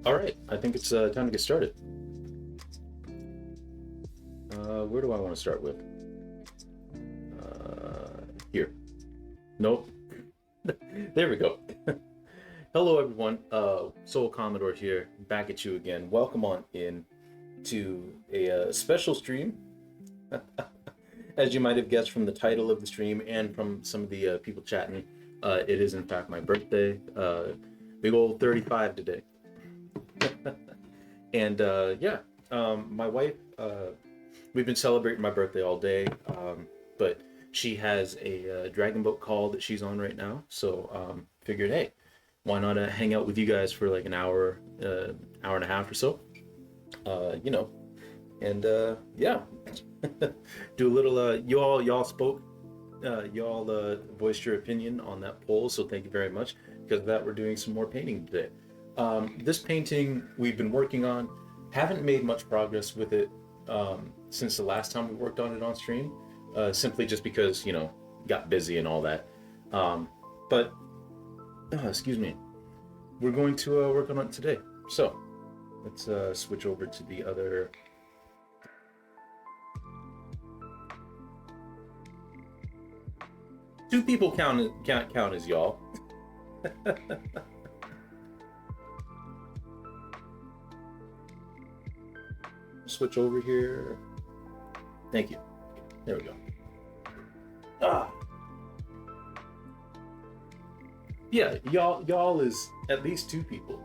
All right, I think it's time to get started. Where do I want to start with? Here. Nope. There we go. Hello, everyone. Soul Commodore here, back at you again. Welcome on in to a special stream. As you might have guessed from the title of the stream and from some of the people chatting, it is in fact my birthday. Big old 35 today. And my wife, we've been celebrating my birthday all day, but she has a dragon boat call that she's on right now. So figured, hey, why not hang out with you guys for like an hour, hour and a half or so, and yeah, do a little. Y'all spoke, y'all voiced your opinion on that poll, so thank you very much. Because of that, we're doing some more painting today. This painting we've been working on, haven't made much progress with it since the last time we worked on it on stream, simply just because, got busy and all that. But, excuse me, we're going to work on it today. So, let's switch over to the other. Two people can't count as y'all. Switch over here. Thank you. There we go. Yeah, y'all is at least two people.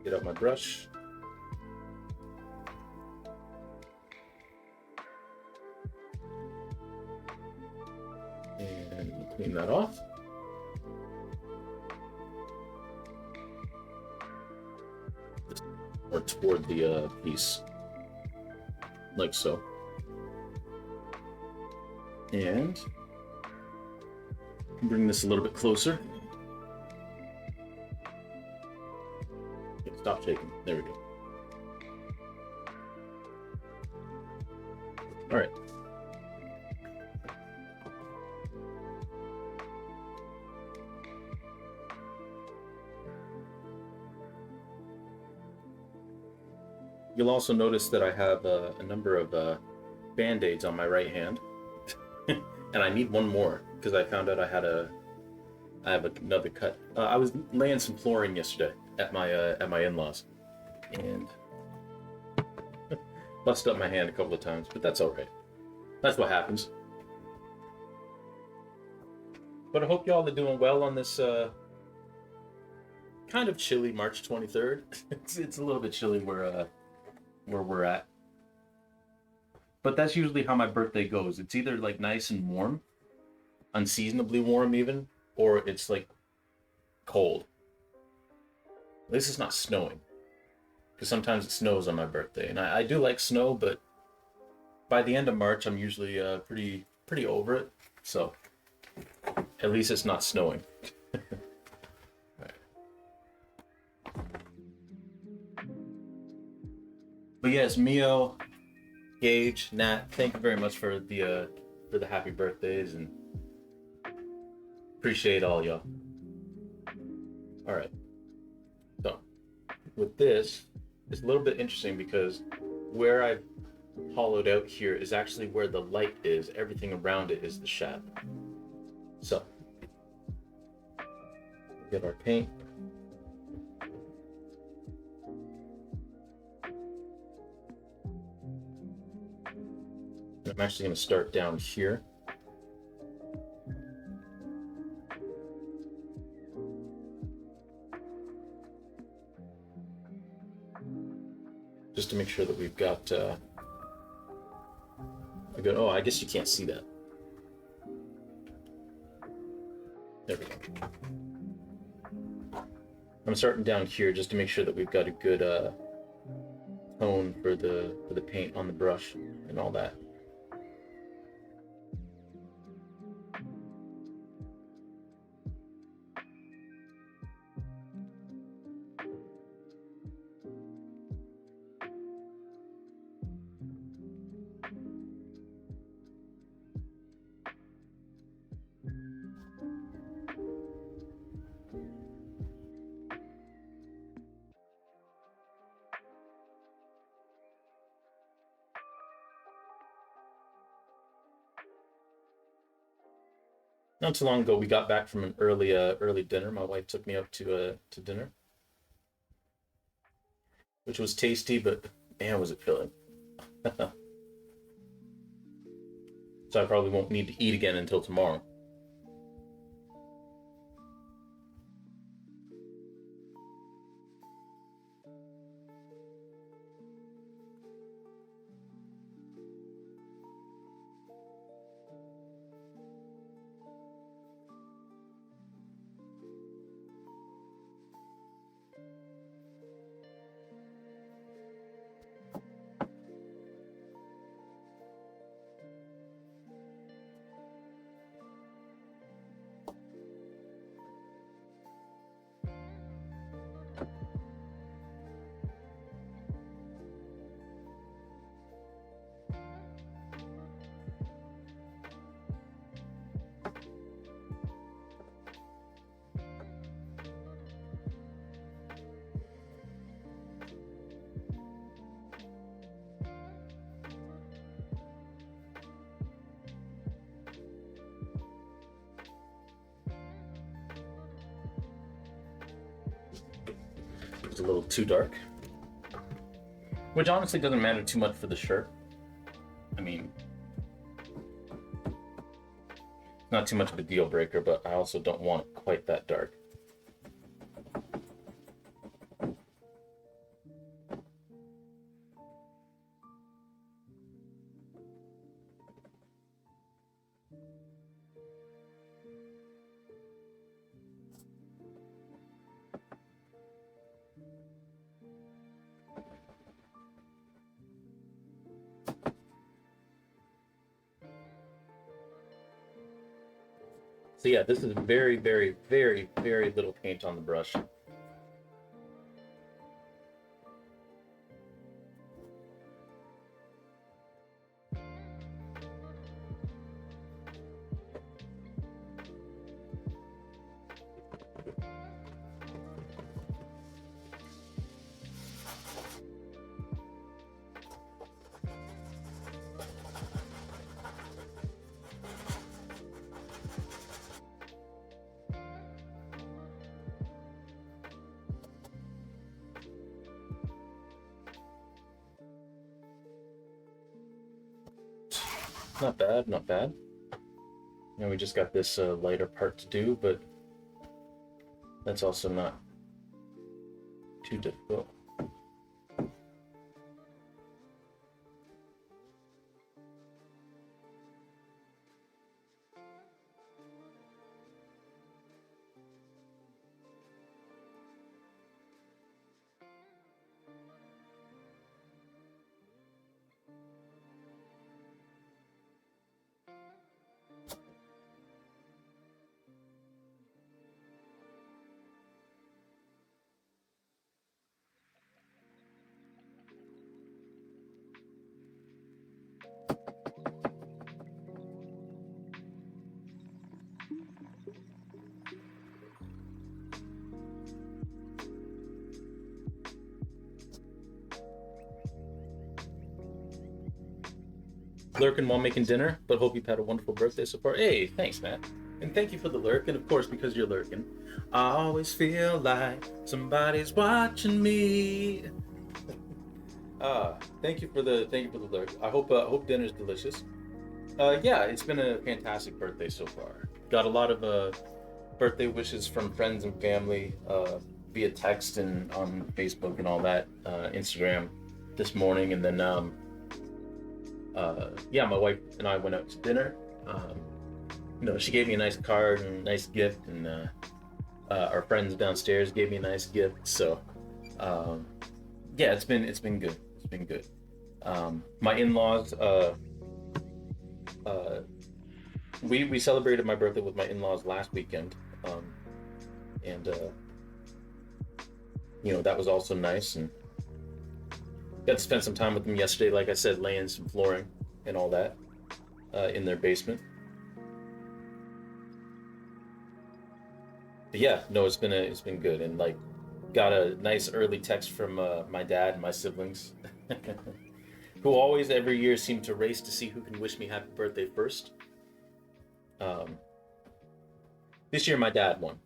Get out my brush. And clean that off. Or toward the piece, like so. And bring this a little bit closer. Okay, stop shaking. There we go. All right. You'll also notice that I have a number of Band-Aids on my right hand. And I need one more because I found out I have another cut. I was laying some flooring yesterday at my in-laws and busted up my hand a couple of times, but that's all right. That's what happens. But I hope y'all are doing well on this kind of chilly March 23rd. It's a little bit chilly where we're at. But that's usually how my birthday goes. It's either like nice and warm, unseasonably warm even, or it's like cold. At least it's not snowing. Because sometimes it snows on my birthday. And I do like snow, but by the end of March, I'm usually pretty over it. So at least it's not snowing. Right. But yes, Mio, Gage, Nat, thank you very much for the happy birthdays and appreciate all y'all. All right. So with this, it's a little bit interesting because where I've hollowed out here is actually where the light is. Everything around it is the shadow. So we'll get our paint. I'm actually going to start down here. Just to make sure that we've got a good, oh, I guess you can't see that. There we go. I'm starting down here just to make sure that we've got a good tone for the paint on the brush and all that. Not too long ago, we got back from an early dinner. My wife took me up to dinner, which was tasty, but man, was it filling. So I probably won't need to eat again until tomorrow. It's a little too dark, which honestly doesn't matter too much for the shirt. I mean, not too much of a deal breaker, but I also don't want it quite that dark. So yeah, this is very, very, very, very little paint on the brush. Not bad, not bad. Now we just got this lighter part to do, but that's also not too difficult. Lurking while making dinner, but hope you've had a wonderful birthday so far. Hey, thanks, Matt. And thank you for the lurk, and of course, because you're lurking, I always feel like somebody's watching me. Thank you for the lurk. I hope dinner's delicious. Yeah, it's been a fantastic birthday so far. Got a lot of birthday wishes from friends and family via text and on Facebook and all that, Instagram this morning, and then yeah, my wife and I went out to dinner. She gave me a nice card and a nice gift, and our friends downstairs gave me a nice gift. So, yeah, it's been good. It's been good. My in-laws, we celebrated my birthday with my in-laws last weekend, and that was also nice, and got to spend some time with them yesterday. Like I said, laying some flooring and all that in their basement. But yeah, no, it's been good, and like got a nice early text from my dad and my siblings, who always every year seem to race to see who can wish me happy birthday first. This year, my dad won.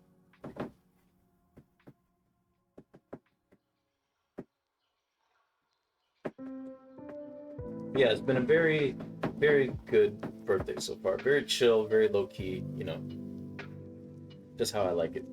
Yeah, it's been a very, very good birthday so far. Very chill, very low key. Just how I like it.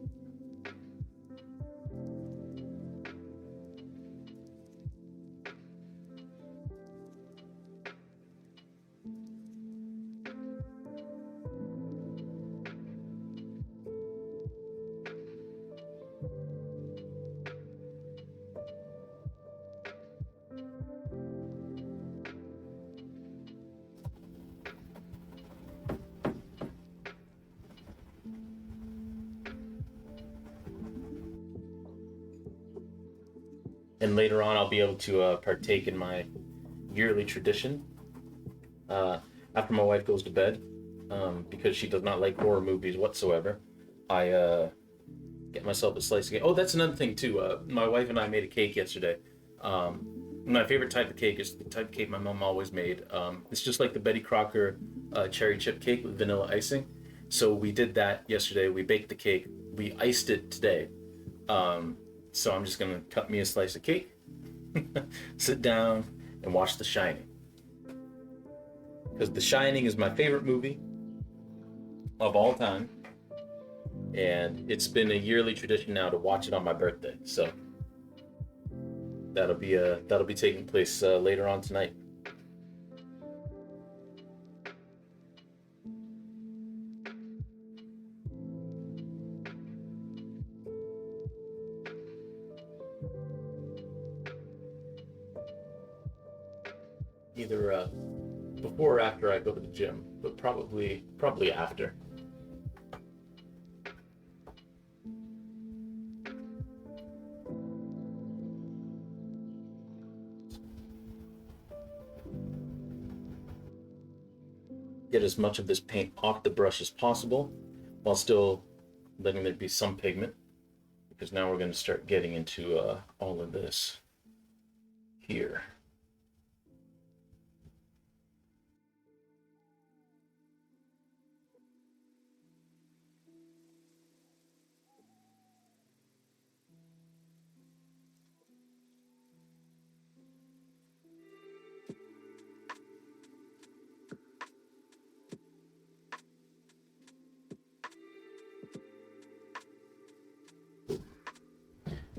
And later on, I'll be able to partake in my yearly tradition. Uh, After my wife goes to bed, because she does not like horror movies whatsoever, I get myself a slice of cake. Oh, that's another thing too. My wife and I made a cake yesterday. Um, my favorite type of cake is the type of cake my mom always made. It's just like the Betty Crocker cherry chip cake with vanilla icing. So we did that yesterday. We baked the cake. We iced it today. Um, so I'm just gonna cut me a slice of cake, sit down, and watch The Shining. Because The Shining is my favorite movie of all time, and it's been a yearly tradition now to watch it on my birthday. So that'll be taking place later on tonight. Either before or after I go to the gym, but probably after. Get as much of this paint off the brush as possible while still letting there be some pigment, because now we're going to start getting into all of this here.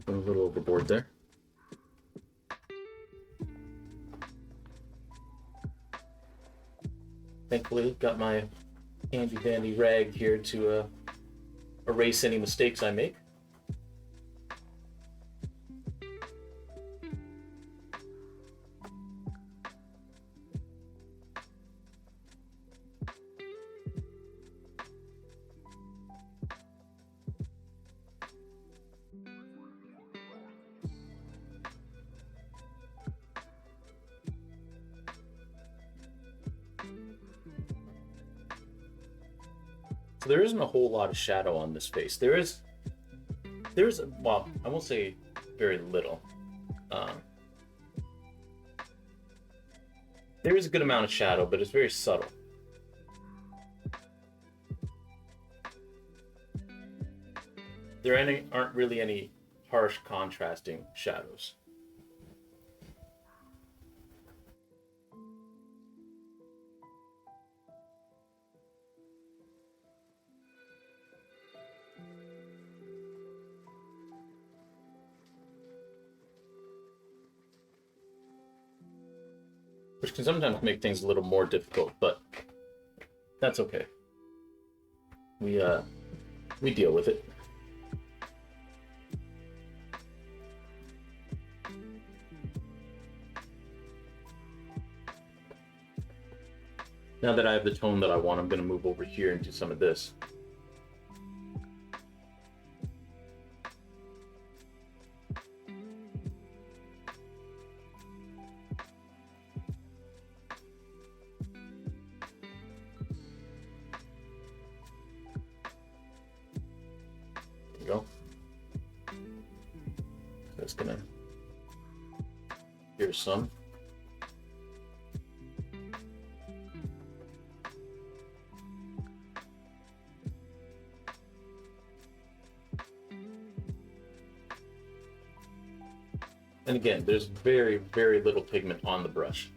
Went a little overboard there. Thankfully, got my handy dandy rag here to erase any mistakes I make. So there isn't a whole lot of shadow on this face. There's well, I won't say very little. Um, there is a good amount of shadow, but it's very subtle. Aren't really any harsh contrasting shadows. Which can sometimes make things a little more difficult, but that's okay. We deal with it. Now that I have the tone that I want, I'm going to move over here and do some of this. There you go. That's gonna. Here's some. And again, there's very, very little pigment on the brush.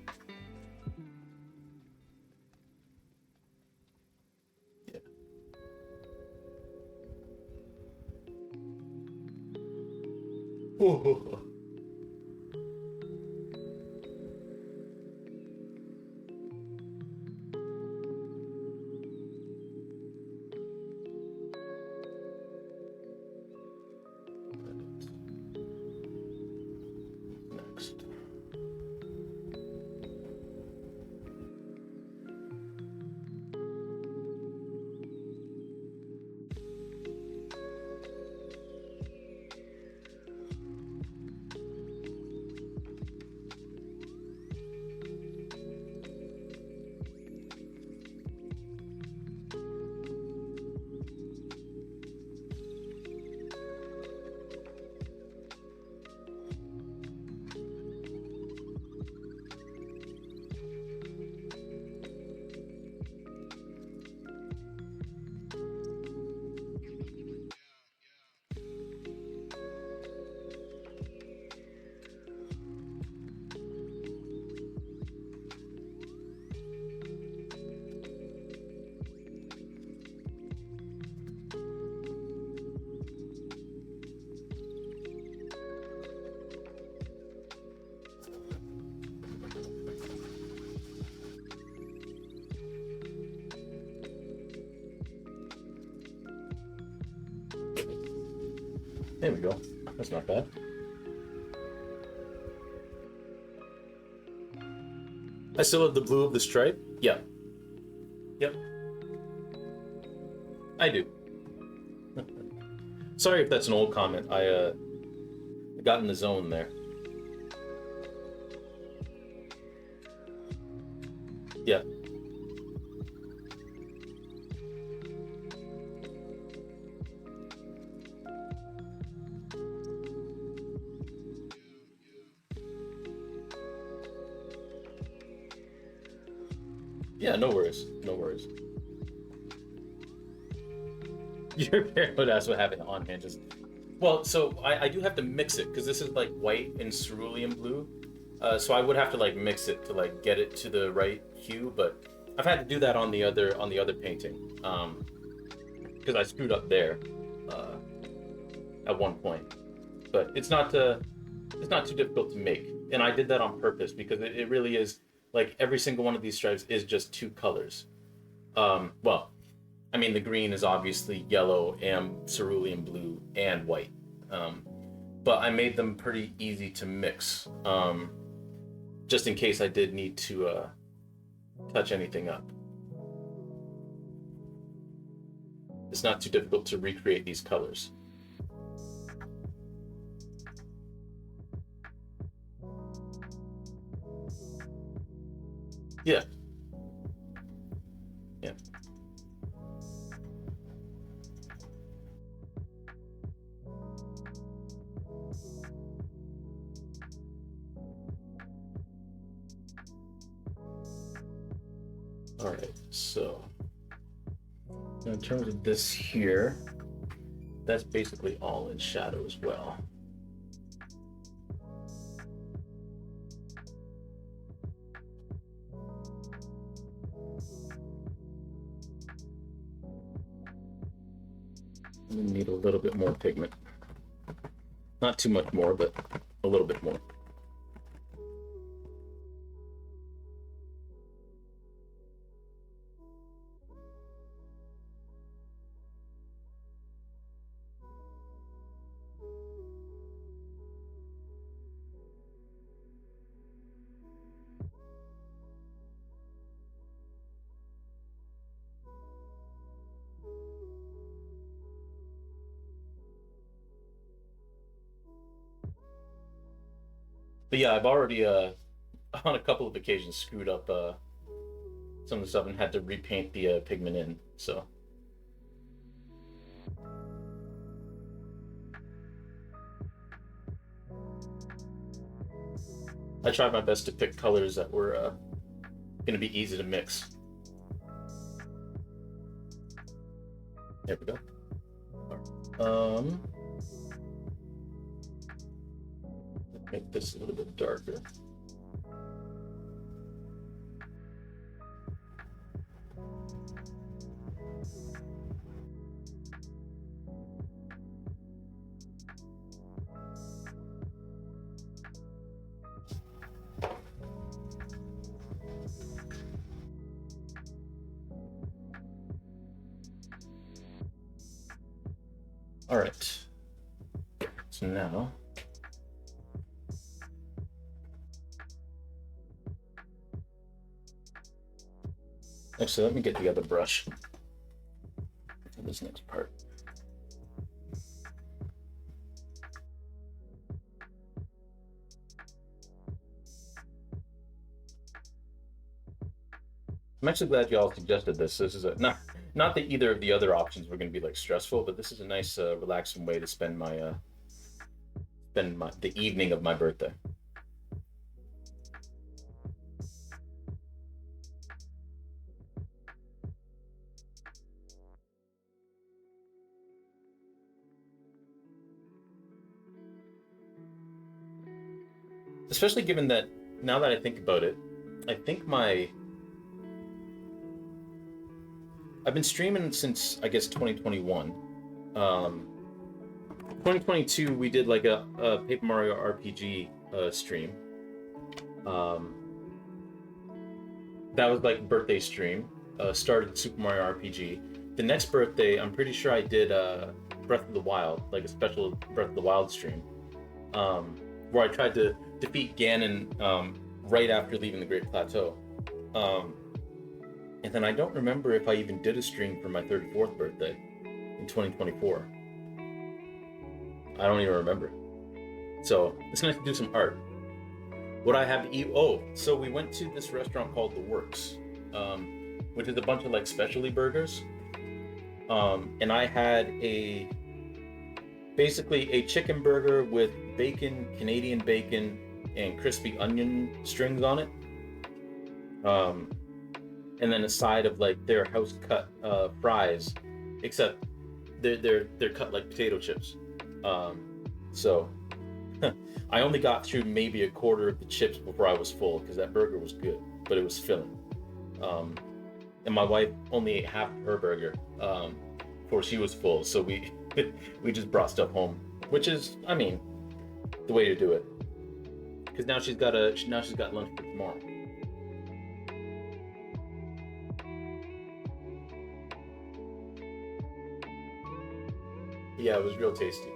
Yeah. Oh. Next. There we go. That's not bad. I still have the blue of the stripe. Yeah. Yep. I do. Sorry if that's an old comment. I got in the zone there. Yeah. Yeah, no worries. No worries. Your parent would ask what happened on hinges. Well, so I do have to mix it because this is like white and cerulean blue. So I would have to like mix it to like get it to the right hue, but I've had to do that on the other painting because I screwed up there uh, at one point. But it's not too difficult to make, and I did that on purpose because it really is like every single one of these stripes is just two colors. Well, I mean the green is obviously yellow and cerulean blue and white, um, but I made them pretty easy to mix. Just in case I did need to touch anything up. It's not too difficult to recreate these colors. Yeah, yeah. All right, so in terms of this here, that's basically all in shadow as well. We need a little bit more pigment. Not too much more, but a little bit more. But yeah, I've already on a couple of occasions screwed up some of the stuff and had to repaint the pigment in. So I tried my best to pick colors that were going to be easy to mix. There we go. Make this a little bit darker. All right. So now, actually, let me get the other brush for this next part. I'm actually glad you all suggested this. This is not that either of the other options were going to be like stressful, but this is a nice, relaxing way to spend the evening of my birthday. Especially given that now that I think about it, I think I've been streaming since I guess 2021. 2022 we did like a Paper Mario RPG stream. Um, that was like birthday stream. Started Super Mario RPG. The next birthday, I'm pretty sure I did Breath of the Wild, like a special Breath of the Wild stream, where I tried to defeat Ganon right after leaving the Great Plateau. Um, and then I don't remember if I even did a stream for my 34th birthday in 2024. I don't even remember. So it's nice to do some art. What I have to eat? Oh, so we went to this restaurant called The Works, which is a bunch of like specialty burgers. And I had basically a chicken burger with bacon, Canadian bacon, and crispy onion strings on it. And then a side of like their house cut fries, except they're cut like potato chips. So I only got through maybe a quarter of the chips before I was full because that burger was good, but it was filling. And my wife only ate half of her burger before she was full, so we we just brought stuff home, which is, I mean, the way to do it. Because now she's got lunch for tomorrow. Yeah, it was real tasty.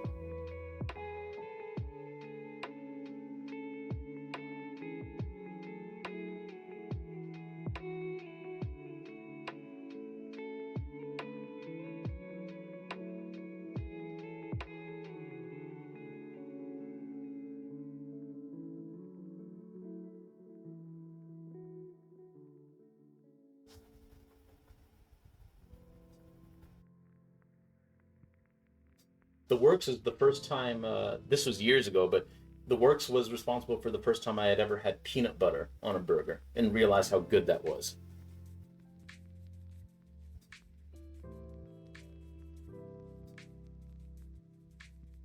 The Works is the first time. This was years ago, but the Works was responsible for the first time I had ever had peanut butter on a burger and realized how good that was.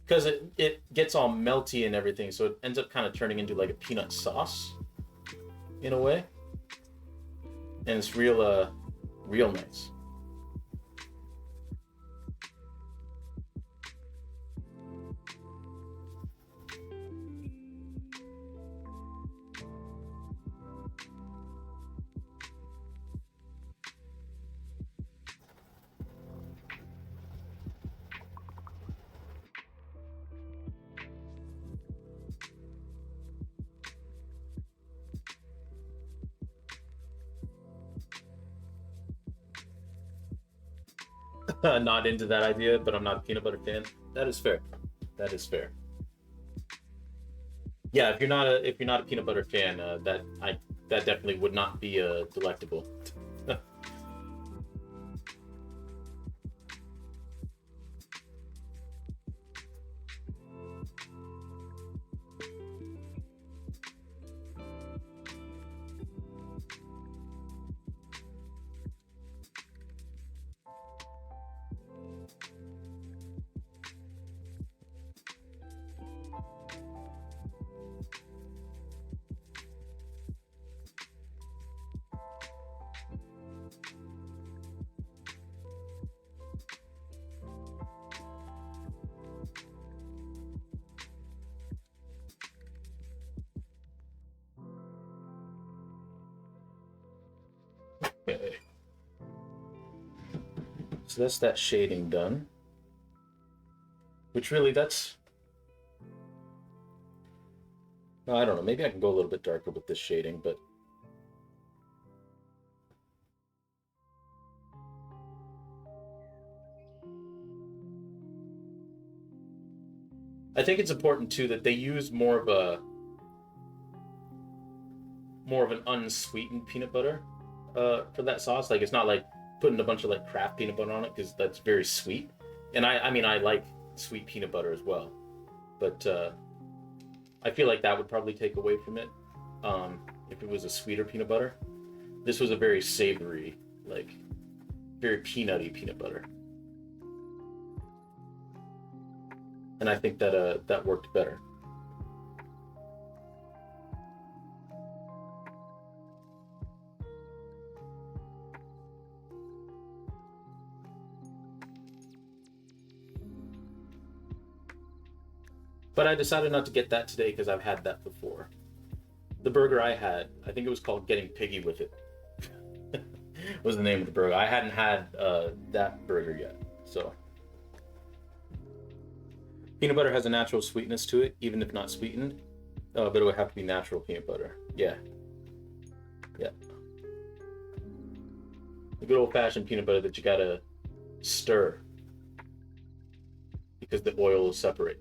Because it gets all melty and everything, so it ends up kind of turning into like a peanut sauce in a way, and it's real nice. Not into that idea, but I'm not a peanut butter fan. That is fair. That is fair. Yeah, if you're not a peanut butter fan, that definitely would not be delectable. Okay. So that's that shading done. Which really, that's... I don't know, maybe I can go a little bit darker with this shading, but... I think it's important, too, that they use more of an unsweetened peanut butter for that sauce. Like, it's not like putting a bunch of like Kraft peanut butter on it, because that's very sweet. And I mean, I like sweet peanut butter as well, but I feel like that would probably take away from it if it was a sweeter peanut butter. This was a very savory, like very peanutty peanut butter, and I think that that worked better. But I decided not to get that today because I've had that before. The burger I had, I think it was called Getting Piggy with It, was the name of the burger. I hadn't had that burger yet. So peanut butter has a natural sweetness to it, even if not sweetened. But it would have to be natural peanut butter. Yeah, yeah. The good old-fashioned peanut butter that you gotta stir because the oil will separate.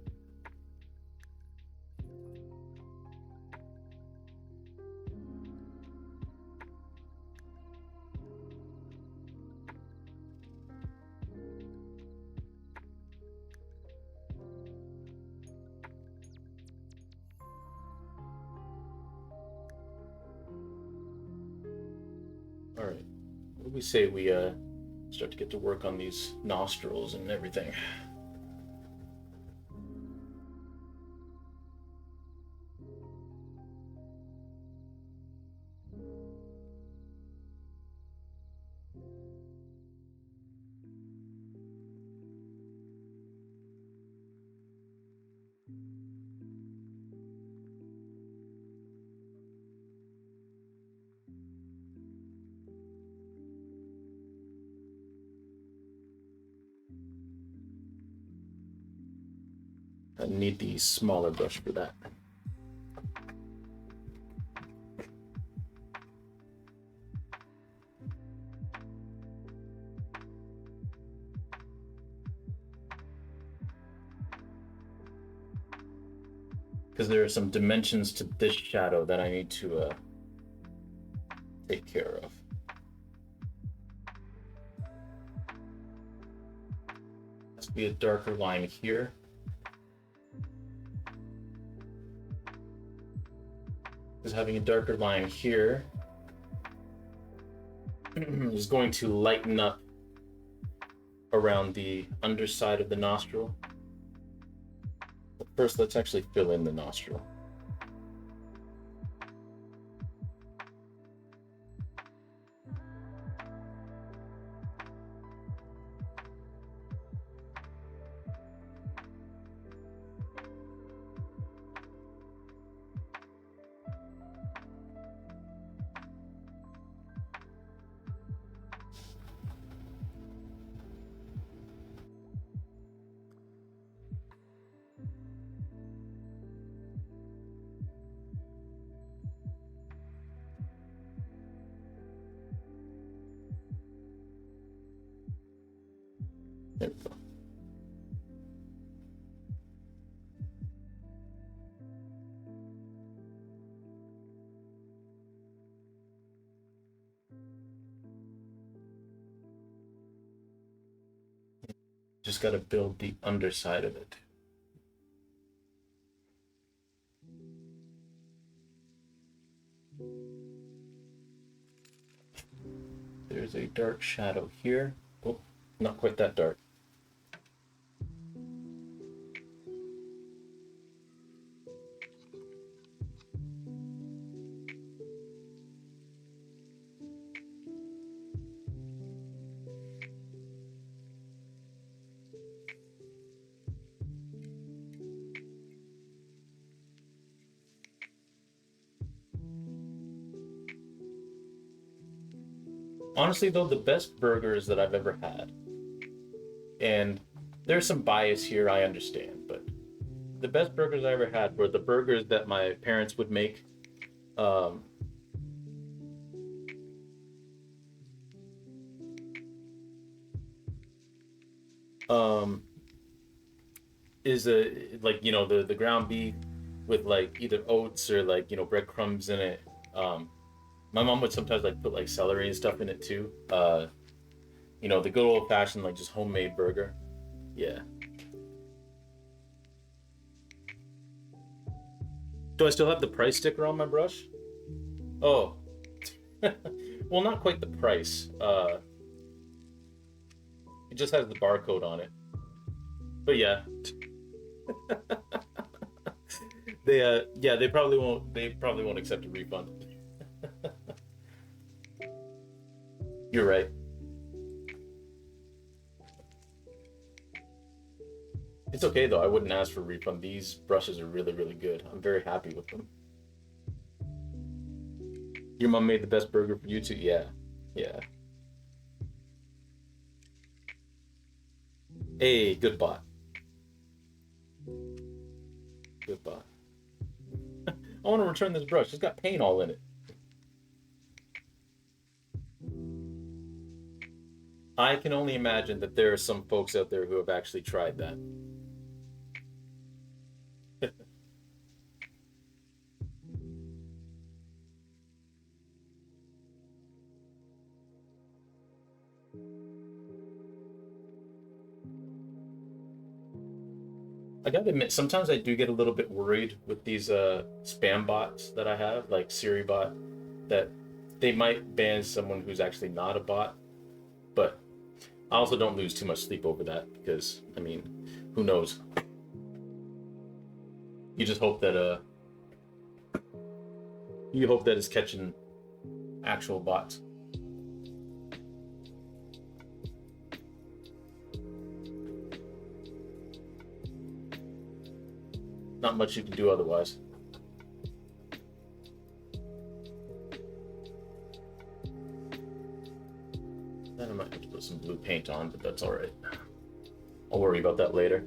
All right. What do we say we start to get to work on these nostrils and everything? I need the smaller brush for that. Because there are some dimensions to this shadow that I need to take care of. Has to be a darker line here. Because having a darker line here is going to lighten up around the underside of the nostril. But first, let's actually fill in the nostril. There we go. Just got to build the underside of it. There's a dark shadow here. Oh, not quite that dark. Honestly, though, the best burgers that I've ever had, and there's some bias here, I understand, but the best burgers I ever had were the burgers that my parents would make. Um, um, is a like the ground beef with like either oats or like breadcrumbs in it. Um, my mom would sometimes like put like celery and stuff in it too. The good old fashioned like just homemade burger. Yeah. Do I still have the price sticker on my brush? Oh, well, not quite the price. It just has the barcode on it. But yeah, they probably won't. They probably won't accept a refund. You're right. It's okay though. I wouldn't ask for a refund. These brushes are really, really good. I'm very happy with them. Your mom made the best burger for you too. Yeah, yeah. Hey, good bot. Good bot. I want to return this brush. It's got paint all in it. I can only imagine that there are some folks out there who have actually tried that. I gotta admit, sometimes I do get a little bit worried with these spam bots that I have, like SiriBot, that they might ban someone who's actually not a bot. But I also don't lose too much sleep over that because, I mean, who knows? You just hope that you hope that it's catching actual bots. Not much you can do otherwise. Then I might have to put some blue paint on, but that's all right. I'll worry about that later.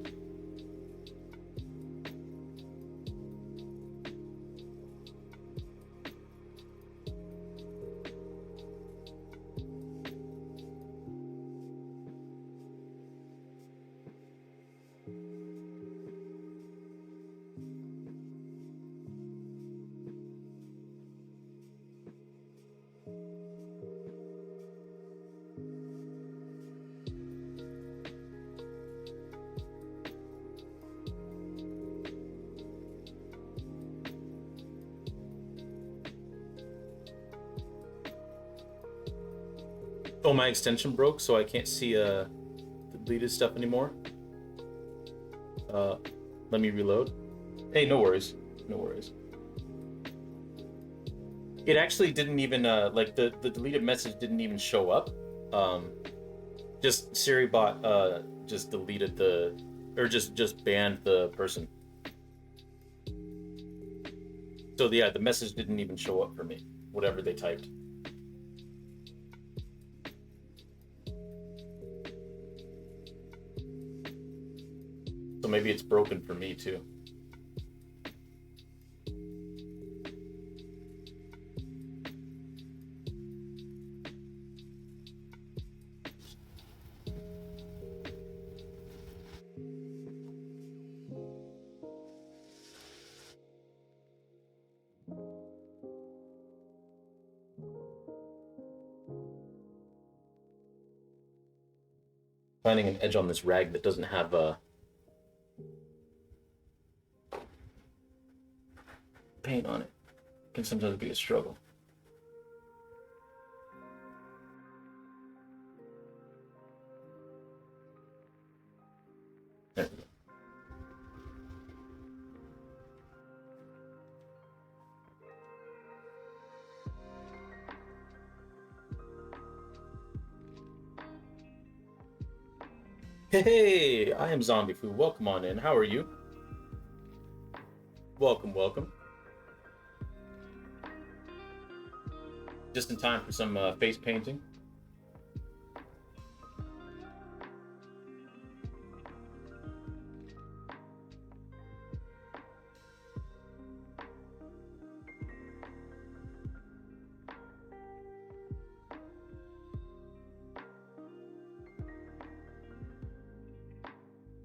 Oh, my extension broke, so I can't see the deleted stuff anymore. Uh, Let me reload. Hey, no worries, no worries. It actually didn't even like the deleted message didn't even show up. Um, just SiriBot just deleted the or just banned the person. So yeah, the message didn't even show up for me, whatever they typed. So maybe it's broken for me too. Finding an edge on this rag that doesn't have paint on it can sometimes be a struggle. There we go. Hey, I am Zombie Food. Welcome on in. How are you? Welcome, welcome. Just in time for some face painting.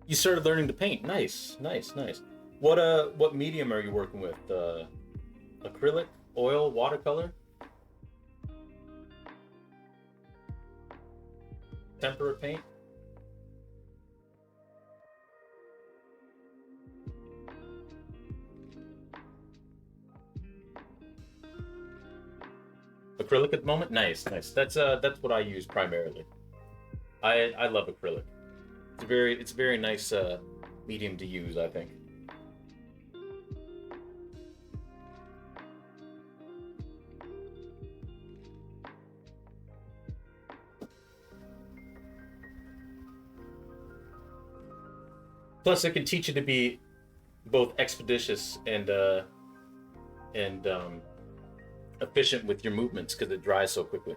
You started learning to paint. Nice, nice, nice. What medium are you working with? Acrylic, oil, watercolor, tempera paint? Acrylic at the moment? Nice, nice. That's what I use primarily. I love acrylic. It's a very nice medium to use, I think. Plus, it can teach you to be both expeditious and efficient with your movements because it dries so quickly.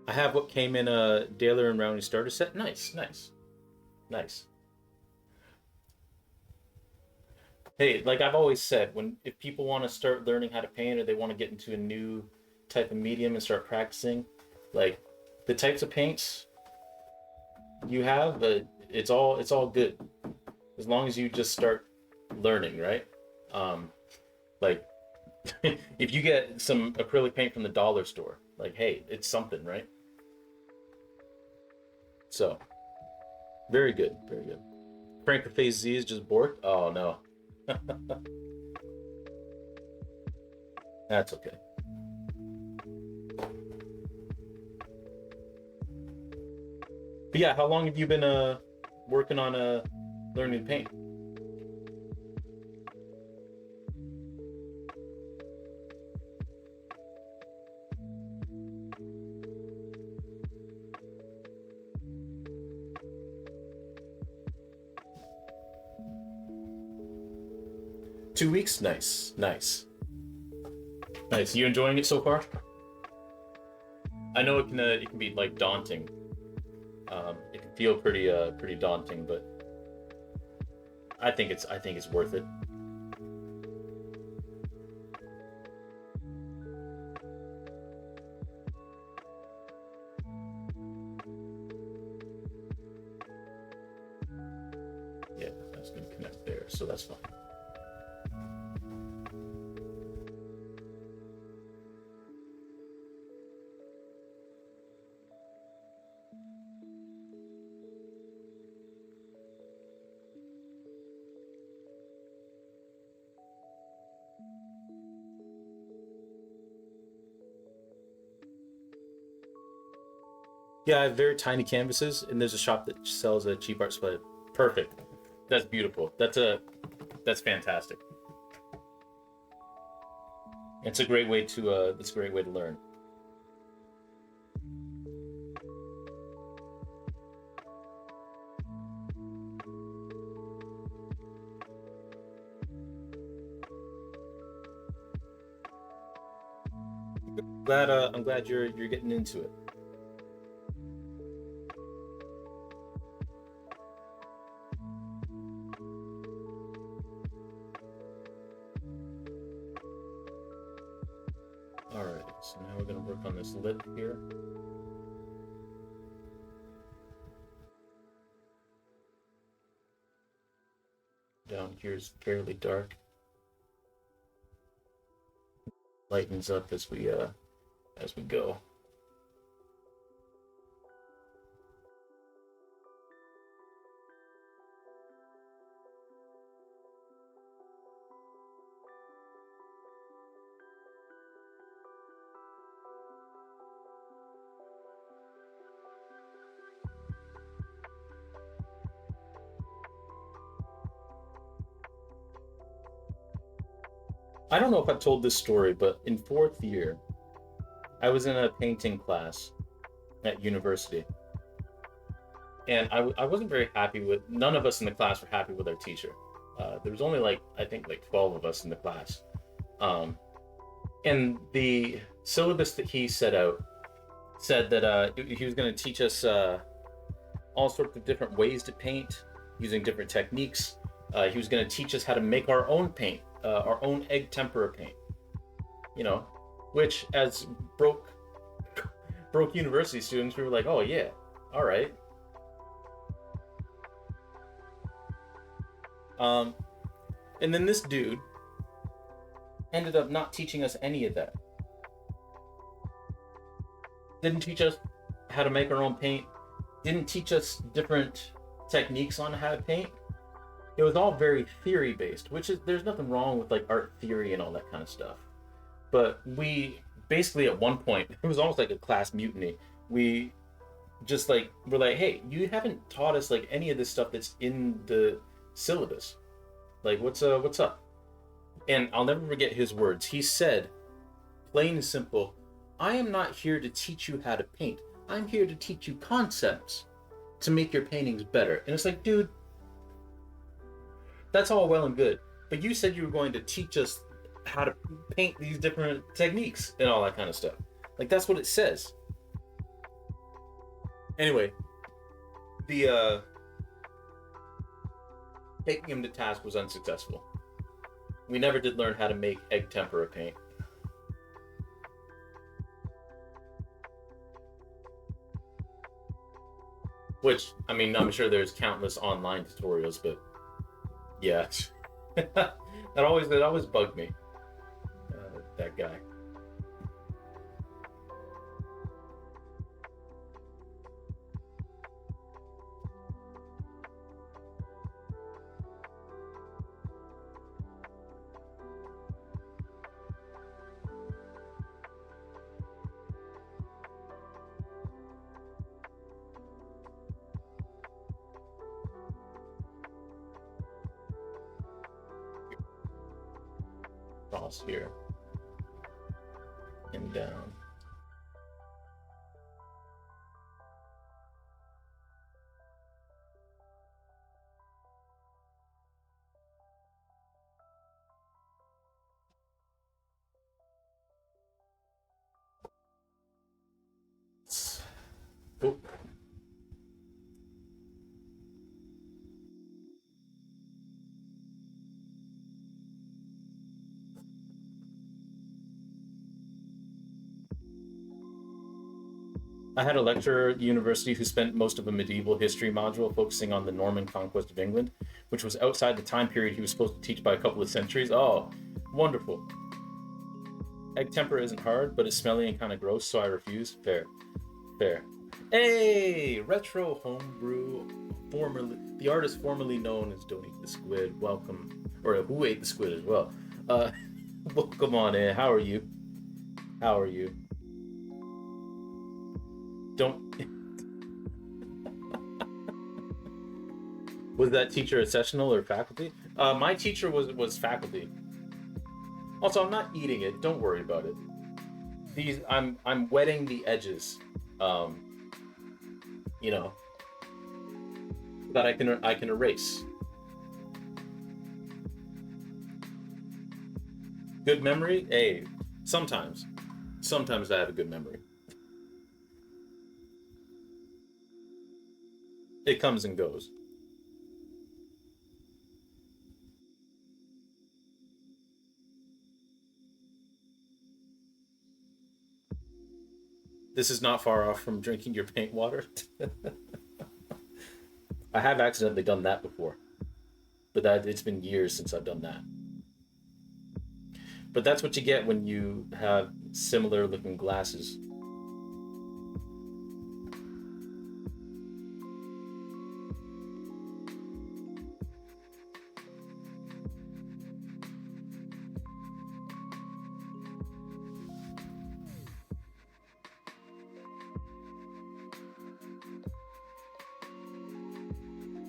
I have what came in a Daler and Rowney starter set. Nice, nice, nice. Hey, like I've always said, when if people want to start learning how to paint or they want to get into a new type of medium and start practicing, like the types of paints you have, it's all good as long as you just start learning, right? Um, like if you get some acrylic paint from the dollar store, like hey, it's something, right? So very good, very good. Frank Phase Z is just borked. Oh no, that's okay. But yeah, how long have you been working on learning to paint? 2 weeks? Nice, nice, nice. You enjoying it so far? I know it can be like daunting. It can feel pretty daunting, but I think it's worth it. Yeah, that's gonna connect there, so that's fine. Yeah, I have very tiny canvases, and there's a shop that sells a cheap art supply. Perfect. That's beautiful. That's fantastic. It's a great way to it's a great way to learn. I'm glad you're getting into it. All right, so now we're gonna work on this lip here. Down here is fairly dark. Lightens up as we go. I don't know if I've told this story, but in fourth year, I was in a painting class at university, and I wasn't very happy with. None of us in the class were happy with our teacher. There was only like I think like 12 of us in the class, um, and the syllabus that he set out said that he was going to teach us all sorts of different ways to paint using different techniques. He was going to teach us how to make our own paint, our own egg tempera paint. You know, which as broke university students, we were like, oh yeah, all right. Um, and then this dude ended up not teaching us any of that. Didn't teach us how to make our own paint. Didn't teach us different techniques on how to paint. It was all very theory based, which is, there's nothing wrong with like art theory and all that kind of stuff. But we basically at one point, it was almost like a class mutiny. We just like we're like, hey, you haven't taught us like any of this stuff that's in the syllabus. Like what's up? And I'll never forget his words. He said, plain and simple, I am not here to teach you how to paint. I'm here to teach you concepts to make your paintings better. And it's like, dude, that's all well and good. But you said you were going to teach us how to paint these different techniques and all that kind of stuff. Like that's what it says. Anyway, the taking him to task was unsuccessful. We never did learn how to make egg tempera paint. Which, I mean, I'm sure there's countless online tutorials, but yeah, that always bugged me. That guy. Cross here and down. Oh. I had a lecturer at university who spent most of a medieval history module focusing on the Norman conquest of England, which was outside the time period he was supposed to teach by a couple of centuries. Oh, wonderful. Egg tempera isn't hard, but it's smelly and kind of gross, so I refuse. Fair. Fair. Hey! Retro Homebrew, formerly the artist formerly known as Don't Eat the Squid. Welcome. Or Who Ate the Squid as well. Welcome on in. How are you? How are you? Don't. Was that teacher a sessional or faculty? My teacher was faculty. Also, I'm not eating it. Don't worry about it. I'm wetting the edges. You know, that I can erase. Good memory? Hey, sometimes I have a good memory. It comes and goes. This is not far off from drinking your paint water. I have accidentally done that before, but it's been years since I've done that. But that's what you get when you have similar looking glasses.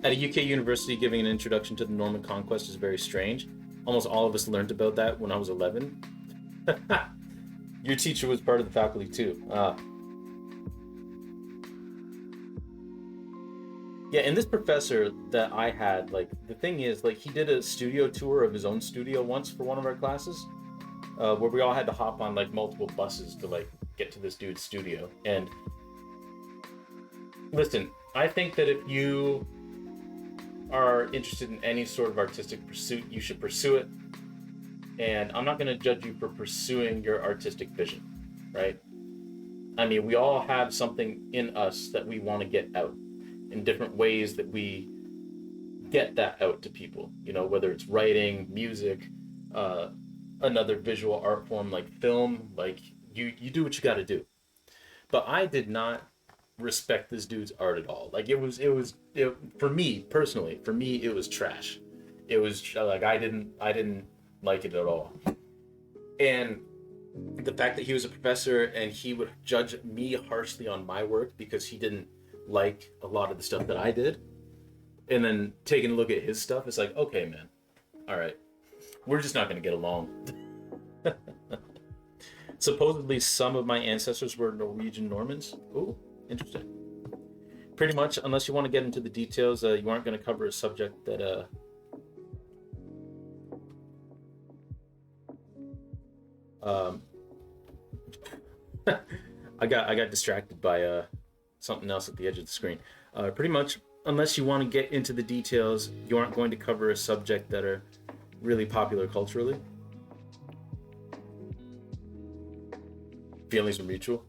At a UK university, giving an introduction to the Norman conquest is very strange. Almost all of us learned about that when I was 11. Your teacher was part of the faculty too. Yeah, and this professor that I had, like, the thing is, like, he did a studio tour of his own studio once for one of our classes, where we all had to hop on, like, multiple buses to, like, get to this dude's studio. And listen, I think that if you are interested in any sort of artistic pursuit, you should pursue it. And I'm not going to judge you for pursuing your artistic vision, right? I mean, we all have something in us that we want to get out in different ways that we get that out to people, whether it's writing, music, uh, another visual art form like film, like you do what you got to do. But I did not respect this dude's art at all. Like for me personally, for me it was trash. It was like I didn't like it at all. And the fact that he was a professor and he would judge me harshly on my work because he didn't like a lot of the stuff that I did, and then taking a look at his stuff, it's like, okay, man, all right, we're just not going to get along. Supposedly, some of my ancestors were Norwegian Normans. Ooh, interesting. Pretty much, unless you want to get into the details, you aren't going to cover a subject that um, I got distracted by something else at the edge of the screen. Pretty much, unless you want to get into the details, you aren't going to cover a subject that are really popular culturally. Feelings are mutual.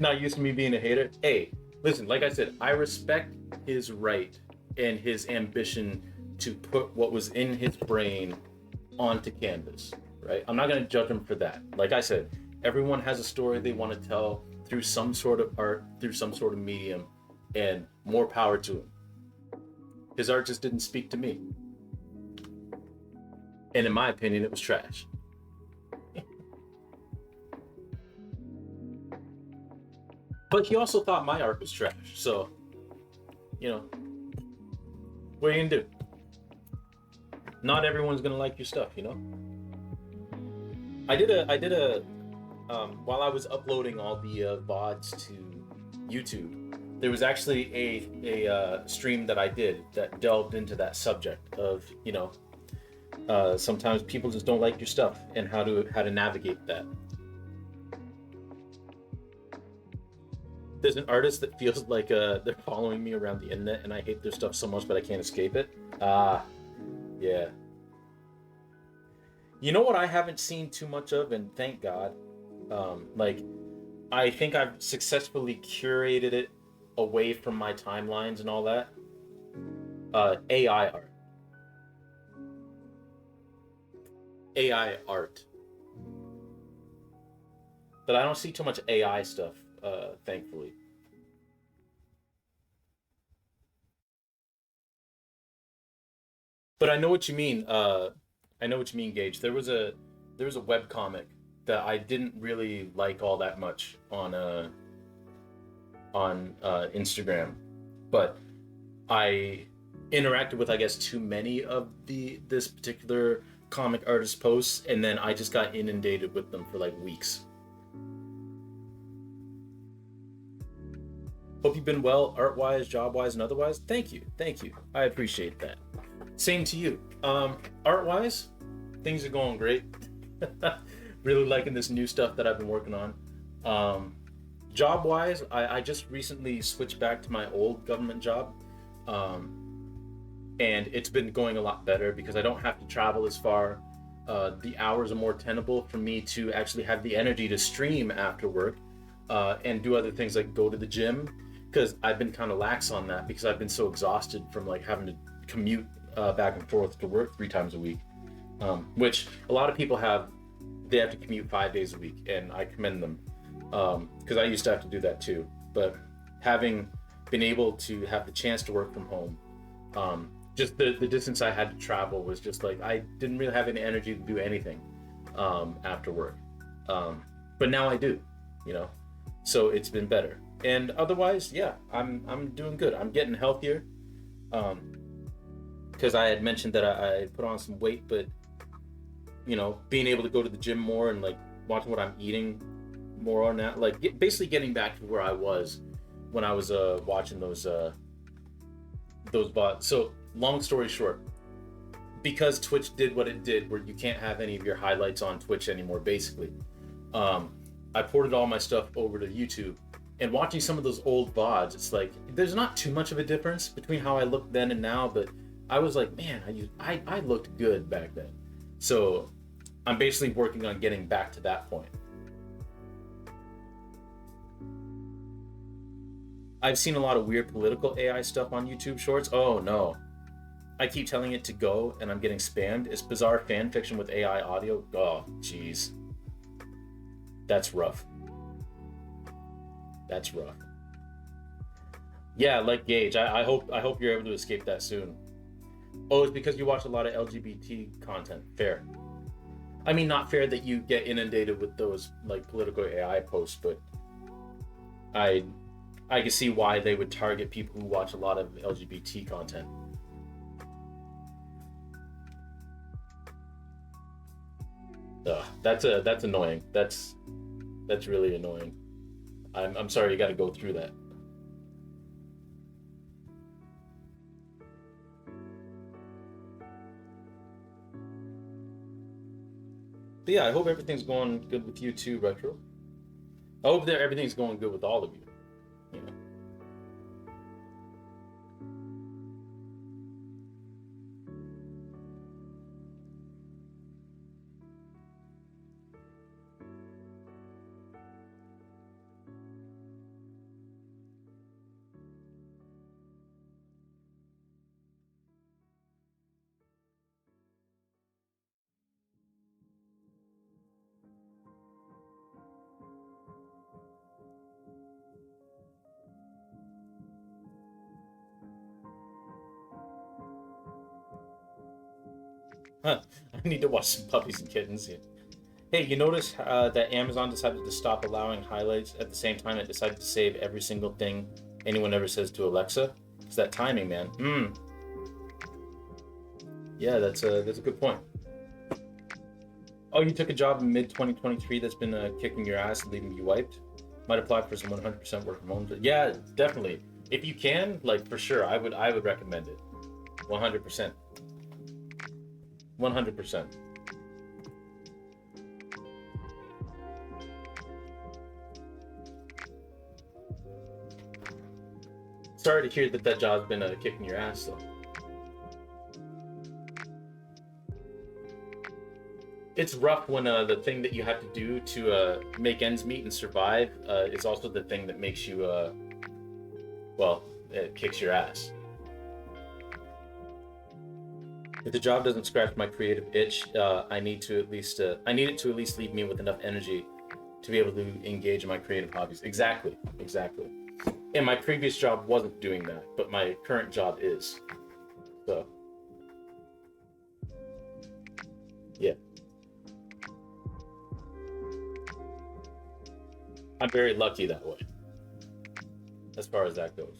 Not used to me being a hater. Hey, listen, like I said, I respect his right and his ambition to put what was in his brain onto canvas, right? I'm not going to judge him for that. Like I said, everyone has a story they want to tell through some sort of art, through some sort of medium, and more power to him. His art just didn't speak to me. And in my opinion, it was trash. But he also thought my art was trash. So, what are you gonna do? Not everyone's gonna like your stuff, I did a while I was uploading all the VODs to YouTube, there was actually a stream that I did that delved into that subject of, sometimes people just don't like your stuff and how to navigate that. There's an artist that feels like they're following me around the internet and I hate their stuff so much but I can't escape it. Yeah. You know what I haven't seen too much of, and thank God, I think I've successfully curated it away from my timelines and all that. AI art. AI art. But I don't see too much AI stuff, thankfully. But I know what you mean. I know what you mean, Gage. There was a web comic that I didn't really like all that much on Instagram, but I interacted with, I guess, too many of this particular comic artist posts, and then I just got inundated with them for like weeks. Hope you've been well, art-wise, job-wise, and otherwise. Thank you. I appreciate that. Same to you. Art-wise, things are going great. Really liking this new stuff that I've been working on. Job-wise, I just recently switched back to my old government job. And it's been going a lot better because I don't have to travel as far. The hours are more tenable for me to actually have the energy to stream after work and do other things like go to the gym, because I've been kind of lax on that because I've been so exhausted from like having to commute back and forth to work 3 times a week, which a lot of people they have to commute 5 days a week, and I commend them because I used to have to do that too. But having been able to have the chance to work from home, just the distance I had to travel was just like I didn't really have any energy to do anything after work, but now I do, so it's been better. And otherwise, yeah, I'm doing good. I'm getting healthier, because I had mentioned that I put on some weight, but being able to go to the gym more and like watching what I'm eating more on that, like basically getting back to where I was when I was watching those bots. So long story short, because Twitch did what it did, where you can't have any of your highlights on Twitch anymore, basically, I ported all my stuff over to YouTube. And watching some of those old VODs, it's like there's not too much of a difference between how I looked then and now, but I was like, man, I looked good back then. So I'm basically working on getting back to that point. I've seen a lot of weird political AI stuff on YouTube Shorts. Oh no. I keep telling it to go and I'm getting spammed. It's bizarre fan fiction with AI audio. Oh, jeez. That's rough. That's rough. Yeah, like Gage. I hope you're able to escape that soon. Oh, it's because you watch a lot of LGBT content. Fair. I mean, not fair that you get inundated with those like political AI posts, but I I can see why they would target people who watch a lot of LGBT content. That's annoying. That's really annoying. I'm sorry you got to go through that. But yeah, I hope everything's going good with you too, Retro. I hope that everything's going good with all of you. You know. Huh. I need to watch some puppies and kittens. Yeah. Hey, you notice that Amazon decided to stop allowing highlights at the same time it decided to save every single thing anyone ever says to Alexa? It's that timing, man. Yeah, that's a good point. Oh, you took a job in mid 2023 that's been kicking your ass and leaving you wiped. Might apply for some 100% work from home. Yeah, definitely. If you can, like for sure, I would recommend it. 100%. 100%. Sorry to hear that that job's been kicking your ass though. It's rough when the thing that you have to do to make ends meet and survive is also the thing that makes you well, it kicks your ass. If the job doesn't scratch my creative itch, I need it to at least leave me with enough energy to be able to engage in my creative hobbies. Exactly, exactly. And my previous job wasn't doing that, but my current job is. So yeah, I'm very lucky that way, as far as that goes.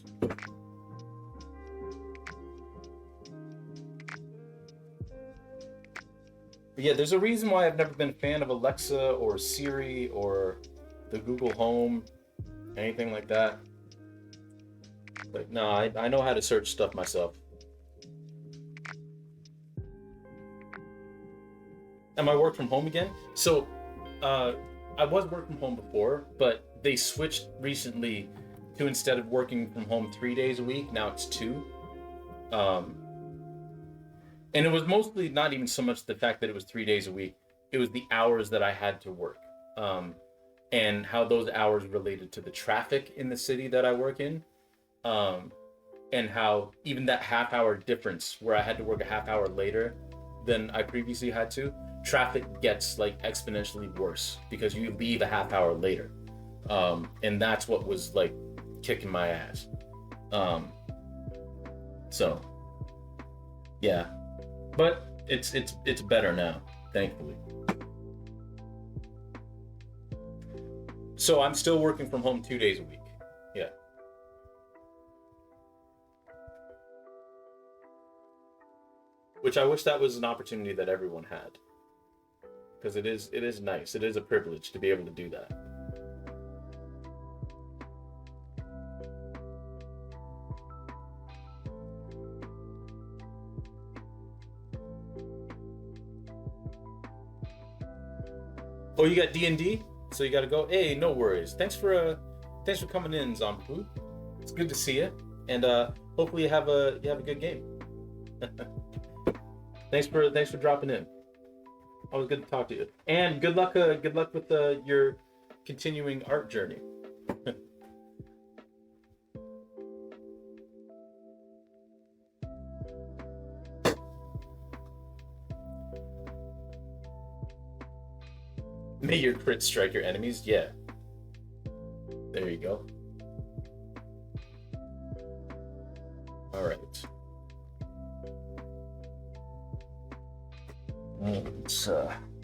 But yeah, there's a reason why I've never been a fan of Alexa or Siri or the Google Home, anything like that. Like, no, I know how to search stuff myself. Am I work from home again? So, uh, I was work from home before, but they switched recently to instead of working from home 3 days a week, now it's two. Um, and it was mostly not even so much the fact that it was 3 days a week; it was the hours that I had to work, um, and how those hours related to the traffic in the city that I work in. Um, and how even that half hour difference where I had to work a half hour later than I previously had to, traffic gets like exponentially worse because you leave a half hour later. And that's what was like kicking my ass. Um, so yeah, but it's better now, thankfully. So I'm still working from home 2 days a week. Yeah. Which I wish that was an opportunity that everyone had, because it is nice. It is a privilege to be able to do that. Oh, you got D&D, so you got to go. Hey, no worries. Thanks for coming in, Zombie. It's good to see you, and hopefully you have a good game. Thanks for dropping in. Always good to talk to you. And good luck with your continuing art journey. May your crit strike your enemies. Yeah. There you go. All right. Let's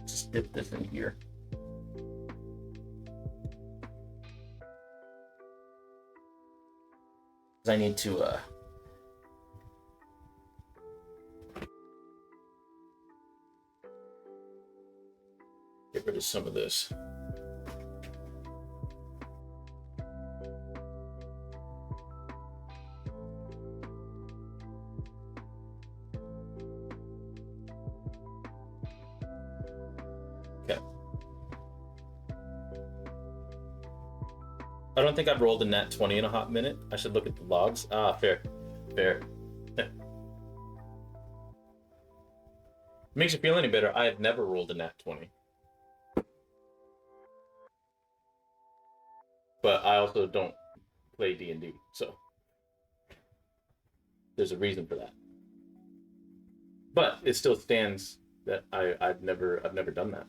just dip this in here. I need to get rid of some of this. Okay. I don't think I've rolled a nat 20 in a hot minute. I should look at the logs. Ah, fair. Fair. Makes you feel any better. I have never rolled a nat 20. But I also don't play D&D, so there's a reason for that. But it still stands that I've never done that.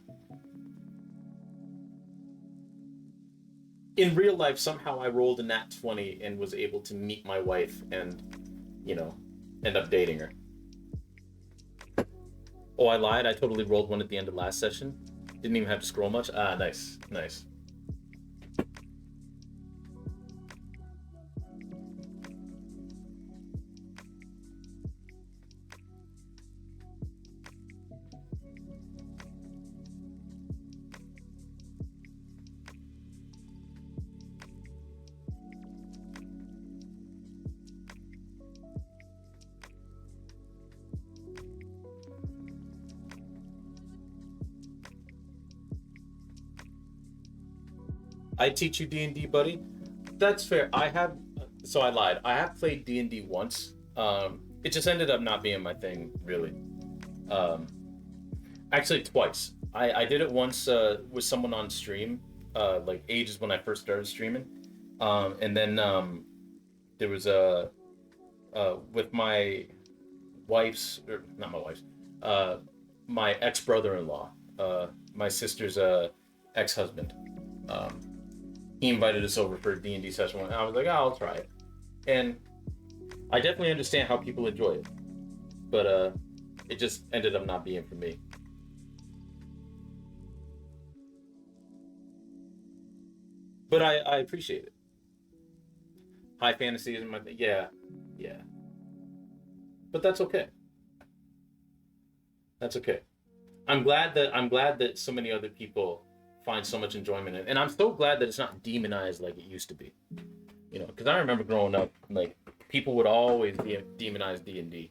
In real life, somehow I rolled a nat 20 and was able to meet my wife and, you know, end up dating her. Oh, I lied. I totally rolled one at the end of last session. Didn't even have to scroll much. Ah, nice. Nice. I teach you D&D, buddy. That's fair. So I lied. I have played D&D once. It just ended up not being my thing, really. Actually, twice. I did it once with someone on stream, like ages when I first started streaming. And then there was with my wife's, or not my wife's, my ex-brother-in-law, my sister's ex-husband. He invited us over for a D&D session, and I was like, oh, I'll try it. And I definitely understand how people enjoy it, but it just ended up not being for me. But I appreciate it. High fantasy isn't my thing. Yeah, yeah. But that's okay. That's okay. I'm glad that so many other people find so much enjoyment in it, and I'm so glad that it's not demonized like it used to be. You know, because I remember growing up, like people would always demonize D&D.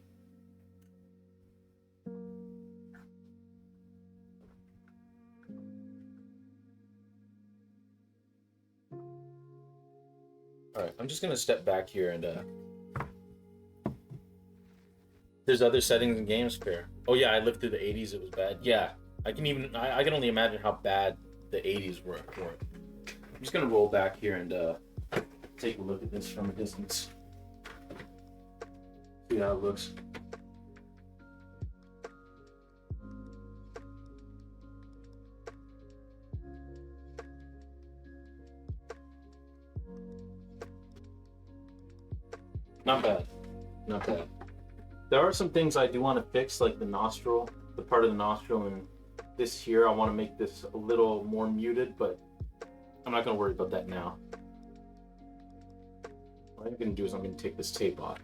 All right, I'm just gonna step back here and there's other settings in games fair. Oh yeah, I lived through the 80s. It was bad. Yeah, I can only imagine how bad the 80s were for it. I'm just gonna roll back here and take a look at this from a distance. See how it looks. Not bad. Not bad. There are some things I do want to fix, like the nostril, the part of the nostril, and this here. I want to make this a little more muted, but I'm not going to worry about that now. What I'm going to do is I'm going to take this tape off,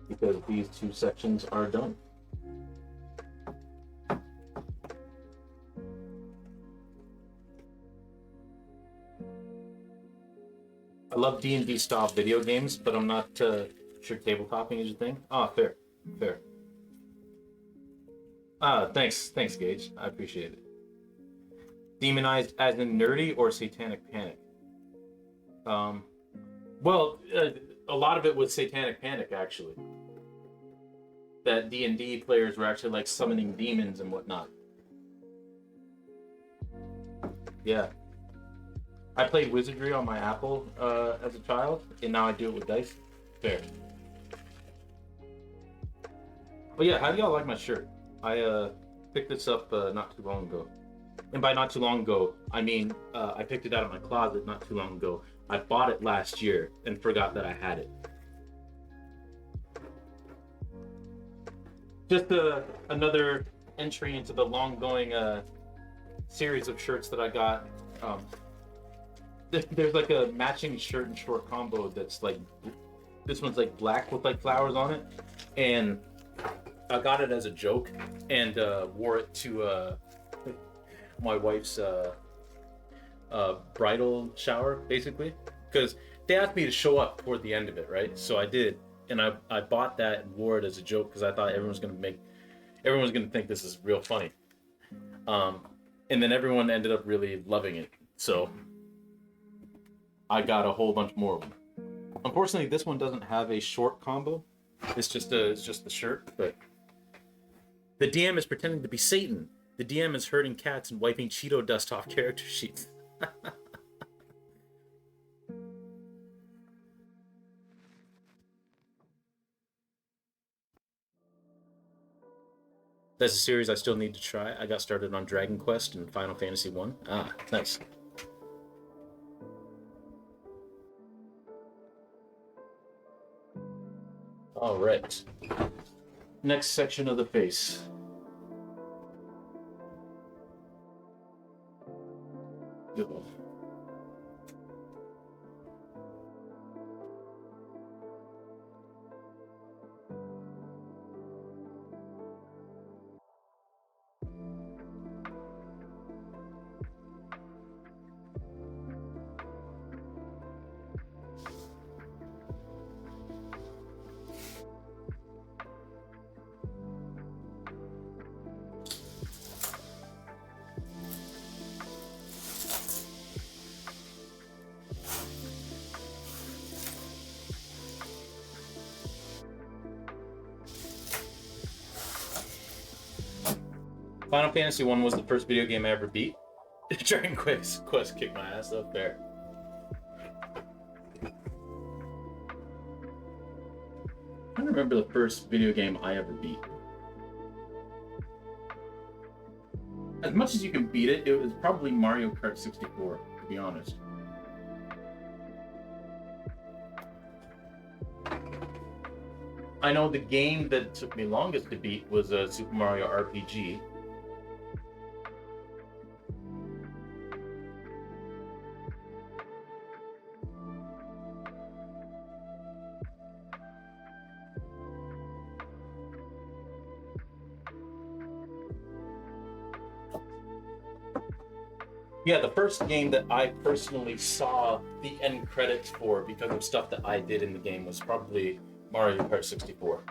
because these two sections are done. I love D&D style video games, but I'm not sure tabletoping is your thing. Ah, fair. Fair. Thanks, Gage. I appreciate it. Demonized as in nerdy or satanic panic? Well, a lot of it was satanic panic, actually. that D&D players were actually like summoning demons and whatnot. Yeah. I played Wizardry on my Apple as a child, and now I do it with dice. Fair. But yeah, how do y'all like my shirt? I picked this up not too long ago. And by not too long ago, I mean I picked it out of my closet not too long ago. I bought it last year and forgot that I had it. Just another entry into the long-going series of shirts that I got. There's like a matching shirt and short combo that's like, this one's like black with like flowers on it, and I got it as a joke and wore it to my wife's bridal shower, basically, because they asked me to show up toward the end of it, right? So I did, and I bought that and wore it as a joke because I thought everyone's gonna think this is real funny, and then everyone ended up really loving it. So I got a whole bunch more of them. Unfortunately, this one doesn't have a short combo. It's just the shirt, but the DM is pretending to be Satan. The DM is herding cats and wiping Cheeto dust off character sheets. That's a series I still need to try. I got started on Dragon Quest and Final Fantasy 1. Ah, nice. All right. Next section of the face. Go. Final Fantasy 1 was the first video game I ever beat. Dragon Quest kicked my ass up there. I don't remember the first video game I ever beat. As much as you can beat it, it was probably Mario Kart 64, to be honest. I know the game that took me longest to beat was Super Mario RPG. Yeah, the first game that I personally saw the end credits for because of stuff that I did in the game was probably Mario Kart 64.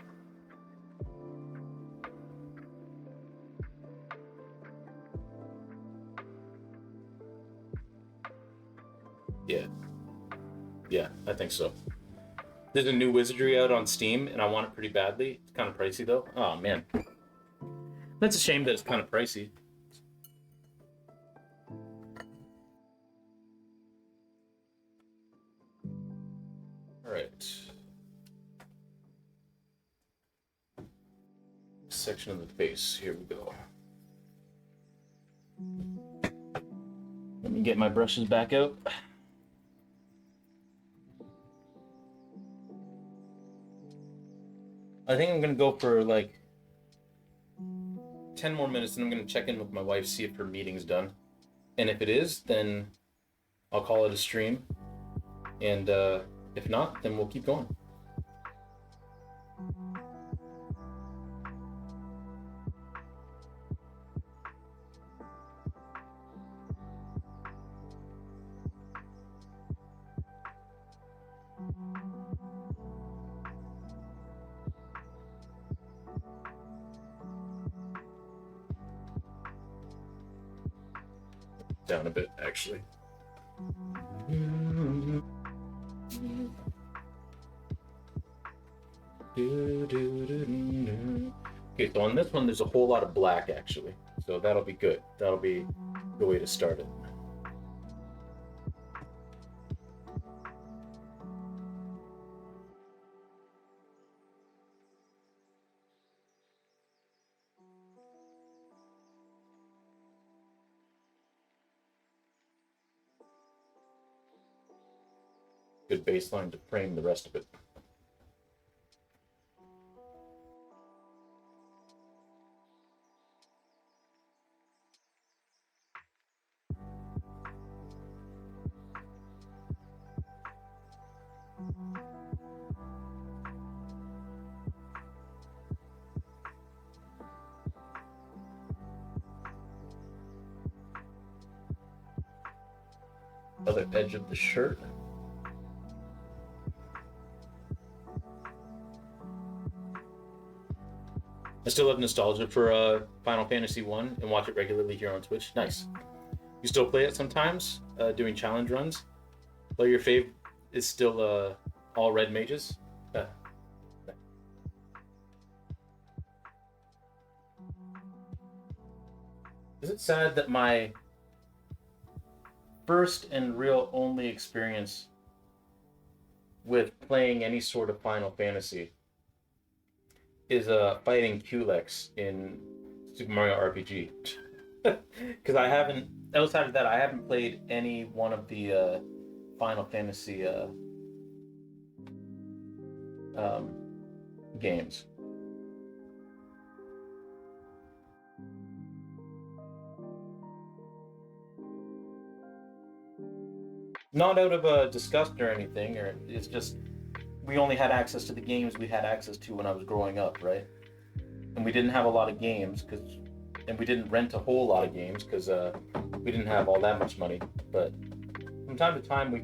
Yeah, I think so. There's a new Wizardry out on Steam, and I want it pretty badly. It's kind of pricey, though. Oh, man. That's a shame that it's kind of pricey. Alright. Section of the face. Here we go. Let me get my brushes back out. I think I'm gonna go for like 10 more minutes, and I'm gonna check in with my wife, see if her meeting's done. And if it is, then I'll call it a stream. And if not, then we'll keep going. Down a bit, actually. Okay, so on this one, there's a whole lot of black actually. So that'll be good. That'll be the way to start it. Good baseline to frame the rest of it. Other edge of the shirt. I still have nostalgia for Final Fantasy 1 and watch it regularly here on Twitch. Nice. You still play it sometimes, doing challenge runs? Well, your fave is still all red mages? Is it sad that my first and real only experience with playing any sort of Final Fantasy is fighting Culex in Super Mario RPG? Because I haven't, outside of that, I haven't played any one of the Final Fantasy games. Not out of disgust or anything, or it's just we only had access to the games we had access to when I was growing up, right? And we didn't have a lot of games and we didn't rent a whole lot of games because we didn't have all that much money. But from time to time, we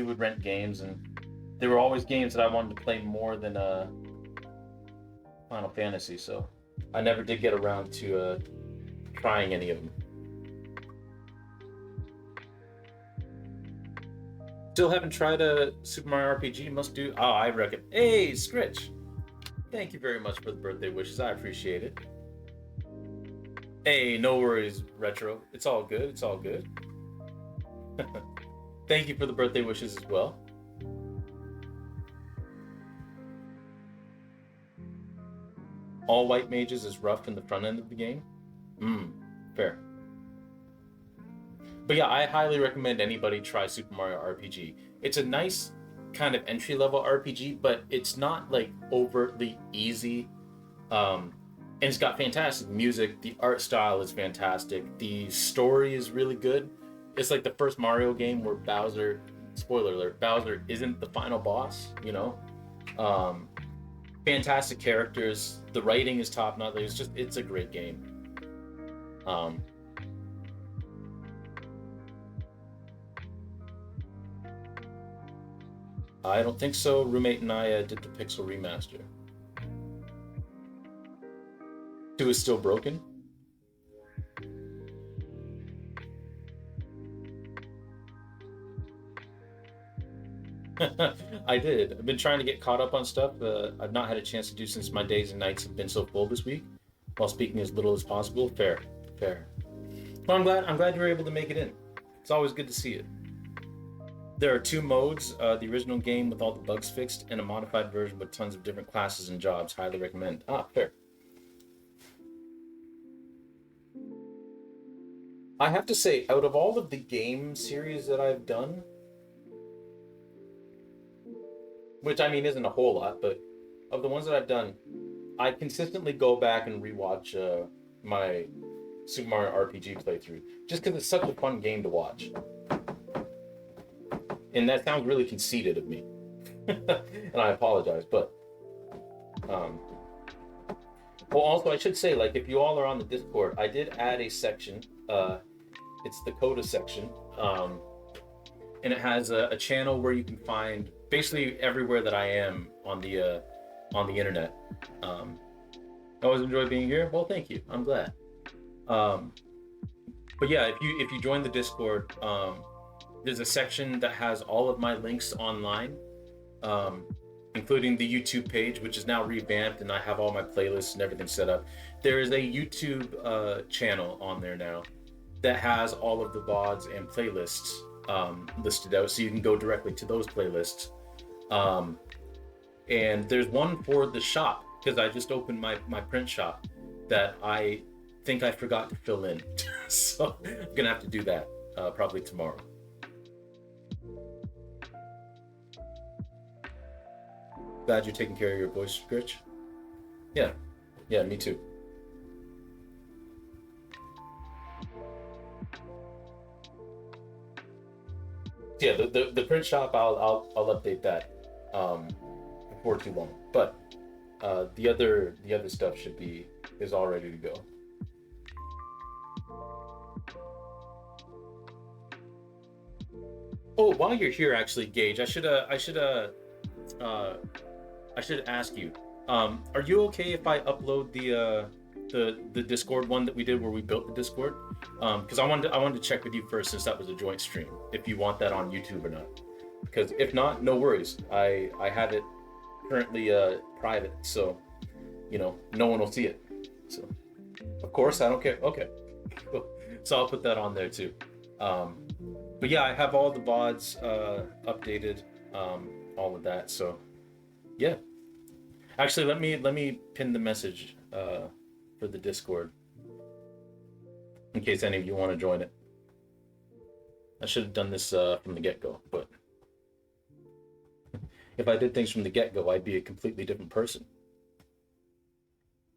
would rent games, and there were always games that I wanted to play more than Final Fantasy. So I never did get around to trying any of them. Still haven't tried a Super Mario RPG. Must do. Oh, I reckon. Hey, Scritch. Thank you very much for the birthday wishes. I appreciate it. Hey, no worries, Retro. It's all good. It's all good. Thank you for the birthday wishes as well. All white mages is rough in the front end of the game. Fair. But yeah, I highly recommend anybody try Super Mario RPG. It's a nice kind of entry-level RPG, but it's not like overtly easy. And it's got fantastic music. The art style is fantastic. The story is really good. It's like the first Mario game where Bowser, spoiler alert, Bowser isn't the final boss, you know? Fantastic characters. The writing is top-notch. It's a great game. I don't think so. Roommate and I did the Pixel remaster. 2 is still broken. I did. I've been trying to get caught up on stuff I've not had a chance to do since my days and nights have been so full this week, while speaking as little as possible. Fair. Well, I'm glad you were able to make it in. It's always good to see it. There are 2 modes, the original game with all the bugs fixed, and a modified version with tons of different classes and jobs. Highly recommend. Fair. I have to say, out of all of the game series that I've done, which I mean isn't a whole lot, but of the ones that I've done, I consistently go back and rewatch my Super Mario RPG playthrough, just because it's such a fun game to watch. And that sounds really conceited of me, and I apologize. But well, also I should say, like, if you all are on the Discord, I did add a section. It's the Coda section, and it has a channel where you can find basically everywhere that I am on the internet. I always enjoy being here. Well, thank you. I'm glad. But yeah, if you join the Discord, there's a section that has all of my links online, um, including the YouTube page, which is now revamped, and I have all my playlists and everything set up. There is a YouTube channel on there now that has all of the VODs and playlists listed out, so you can go directly to those playlists. Um, and there's one for the shop, because I just opened my print shop that I think I forgot to fill in. So I'm gonna have to do that probably tomorrow. Glad you're taking care of your voice, Gritch. Yeah, yeah, me too. Yeah, the print shop, I'll update that before too long. But the other stuff is all ready to go. Oh, while you're here, actually, Gage, uh I should ask you. Are you okay if I upload the Discord one that we did where we built the Discord? Because I wanted to check with you first, since that was a joint stream, if you want that on YouTube or not. Because if not, no worries. I have it currently private, so no one will see it. So of course I don't care. Okay, cool. So I'll put that on there too. Um, but yeah, I have all the VODs updated, all of that. So yeah, actually, let me pin the message for the Discord in case any of you want to join it. I should have done this from the get-go, but if I did things from the get-go, I'd be a completely different person.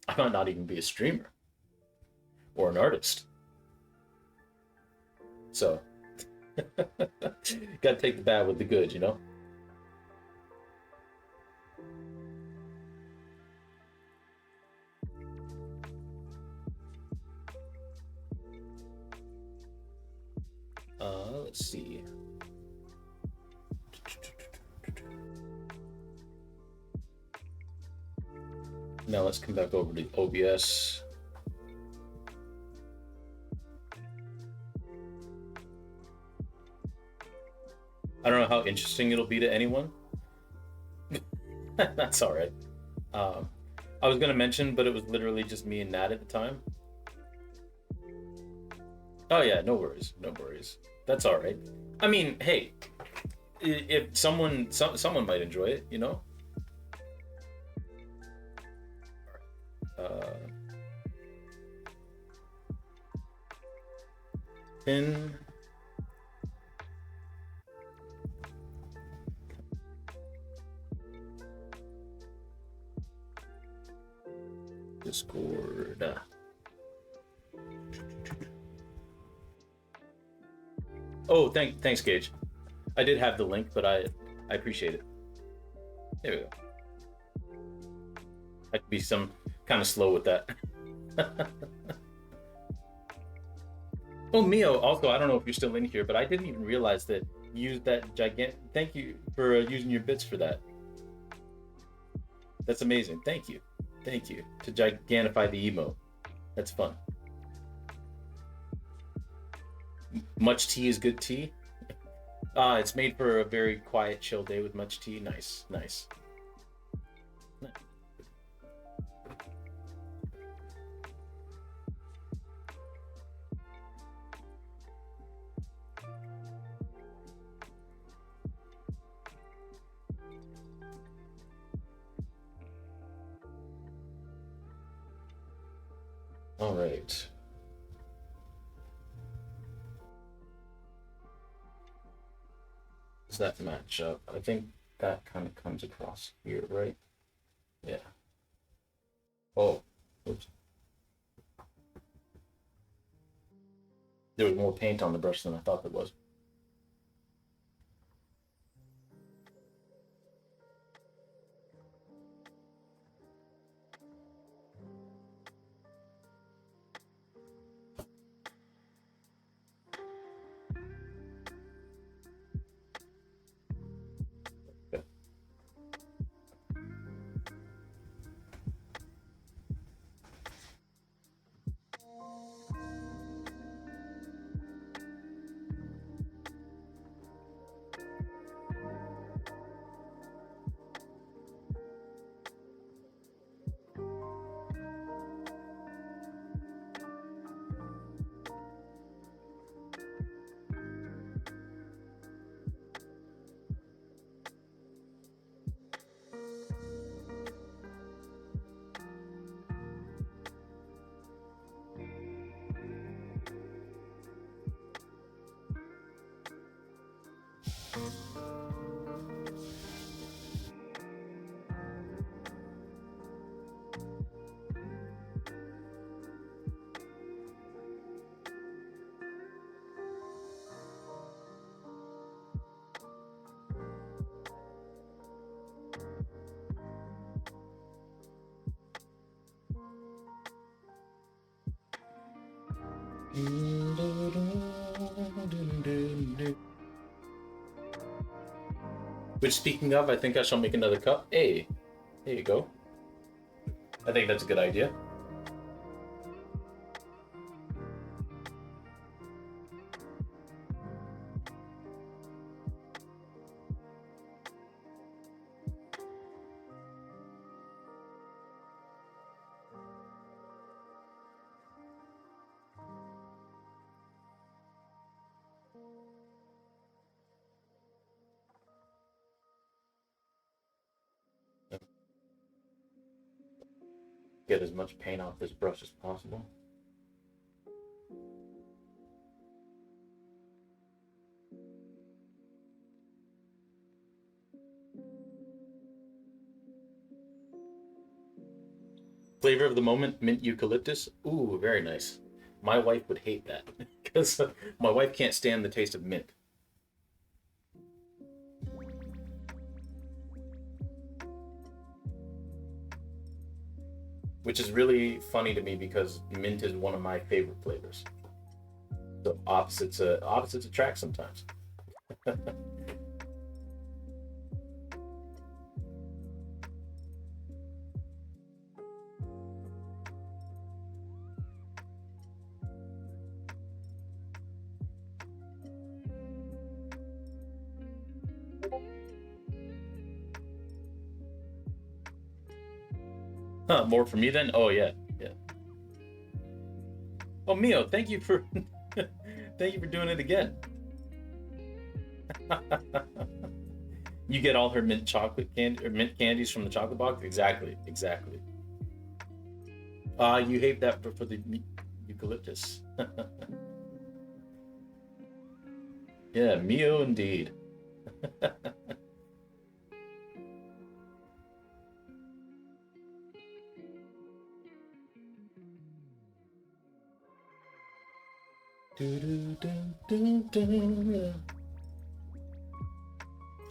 I might not even be a streamer or an artist. So, gotta take the bad with the good, you know? Let's see. Now let's come back over to OBS. I don't know how interesting it'll be to anyone. That's all right. I was gonna mention, but it was literally just me and Nat at the time. Oh yeah, no worries, no worries. That's all right. I mean, hey, if someone might enjoy it, you know. Uh, pin. Discord. Oh, thanks, Gage. I did have the link, but I appreciate it. There we go. I could be some kind of slow with that. Oh, Mio, also, I don't know if you're still in here, but I didn't even realize that you used that gigantic. Thank you for using your bits for that. That's amazing. Thank you. Thank you. To gigantify the emo. That's fun. Much tea is good tea. It's made for a very quiet, chill day with much tea. Nice, nice. All right. Does that match up? I think that kind of comes across here, right? Yeah. Oh, oops. There was more paint on the brush than I thought there was. Which, speaking of, I think I shall make another cup. Hey, there you go. I think that's a good idea. Get as much paint off this brush as possible. Flavor of the moment, mint eucalyptus. Ooh, very nice. My wife would hate that because my wife can't stand the taste of mint. Which is really funny to me because mint is one of my favorite flavors. So opposites attract sometimes. Huh, more for me then? Oh yeah, yeah. Oh Mio, thank you for thank you for doing it again. You get all her mint chocolate candy or mint candies from the chocolate box? Exactly, exactly. You hate that for the eucalyptus. Yeah, Mio indeed.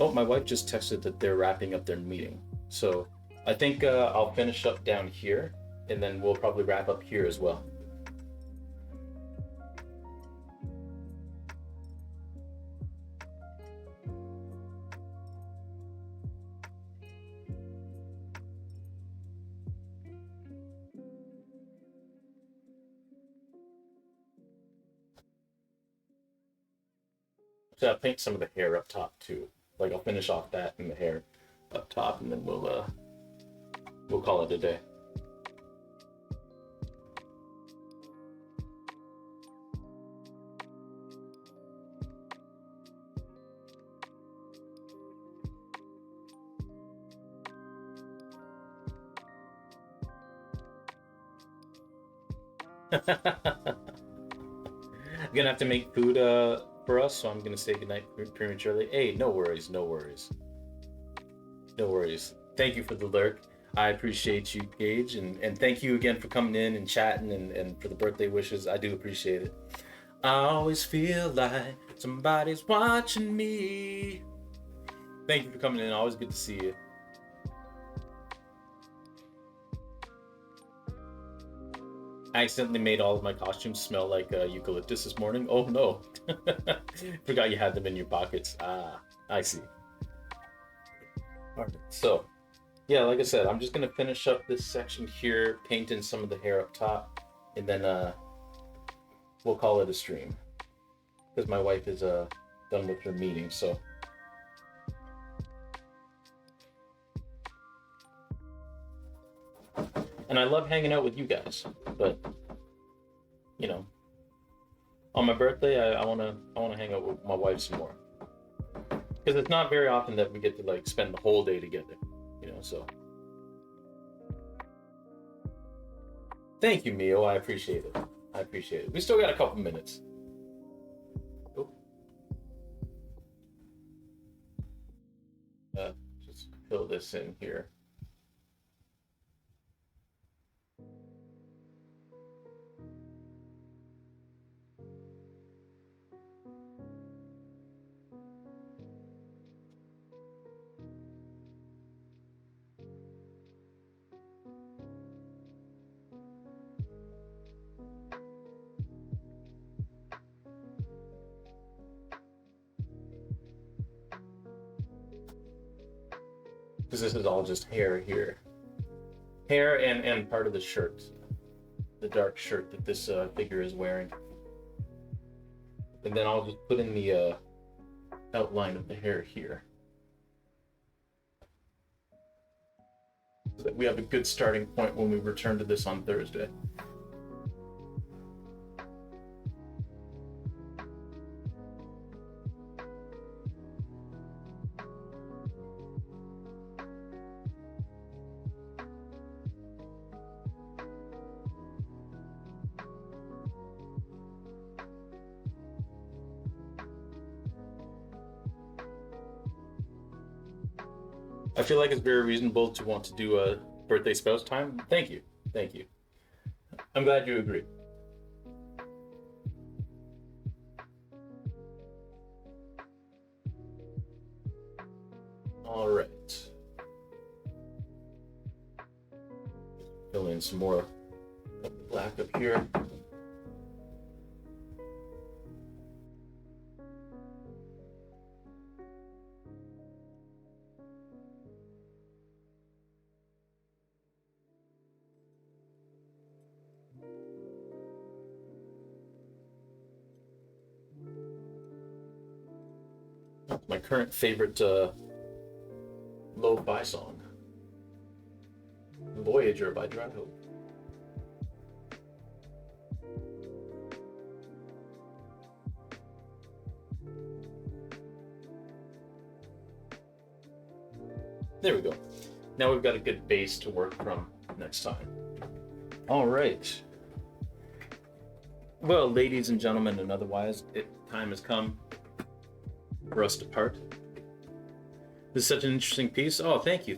Oh, my wife just texted that they're wrapping up their meeting. So I think I'll finish up down here and then we'll probably wrap up here as well. So I'll paint some of the hair up top too. Like I'll finish off that and the hair up top and then we'll call it a day. I'm gonna have to make food for us, so I'm gonna say goodnight prematurely. Hey, no worries, no worries, no worries. Thank you for the lurk. I appreciate you, Gage, and thank you again for coming in and chatting and for the birthday wishes. I do appreciate it. I always feel like somebody's watching me. Thank you for coming in. Always good to see you. I accidentally made all of my costumes smell like eucalyptus this morning. Oh no. Forgot you had them in your pockets. Ah, I see. All right. So, yeah, like I said, I'm just going to finish up this section here, paint in some of the hair up top, and then we'll call it a stream because my wife is done with her meeting. So, and I love hanging out with you guys, but you know, on my birthday, I wanna hang out with my wife some more because it's not very often that we get to like spend the whole day together, you know. So thank you, Mio. I appreciate it. I appreciate it. We still got a couple minutes. Oh, just fill this in here. because this is all just hair here. Hair and part of the shirt, the dark shirt that this figure is wearing. And then I'll just put in the outline of the hair here, so that we have a good starting point when we return to this on Thursday. I feel like it's very reasonable to want to do a birthday spouse time. Thank you. Thank you. I'm glad you agree. All right. Fill in some more black up here. My current favorite lo-fi song, Voyager by Dry Hope. There we go. Now we've got a good base to work from next time. All right. Well, ladies and gentlemen and otherwise, time has come for us to part. This is such an interesting piece. Oh, thank you.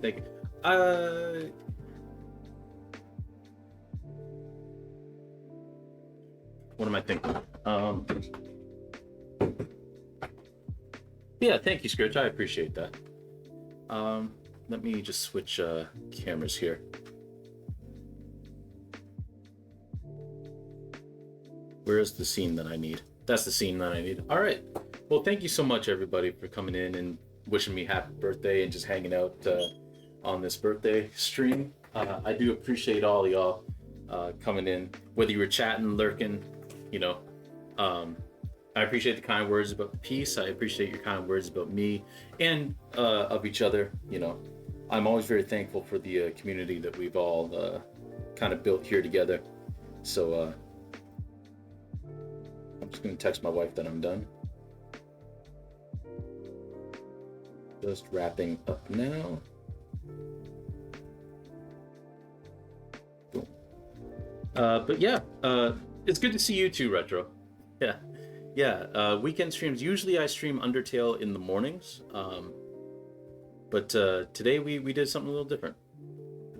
What am I thinking? Yeah, thank you, Scourge. I appreciate that. Let me just switch cameras here. Where is the scene that I need? That's the scene that I need. All right. Well, thank you so much, everybody, for coming in and wishing me happy birthday and just hanging out on this birthday stream. I do appreciate all y'all coming in, whether you were chatting, lurking, you know. I appreciate the kind words about the piece. I appreciate your kind words about me and of each other. You know, I'm always very thankful for the community that we've all kind of built here together. So I'm just going to text my wife that I'm done. Just wrapping up now. Cool. But yeah, it's good to see you too, Retro. Yeah. Weekend streams. Usually I stream Undertale in the mornings, but today we did something a little different.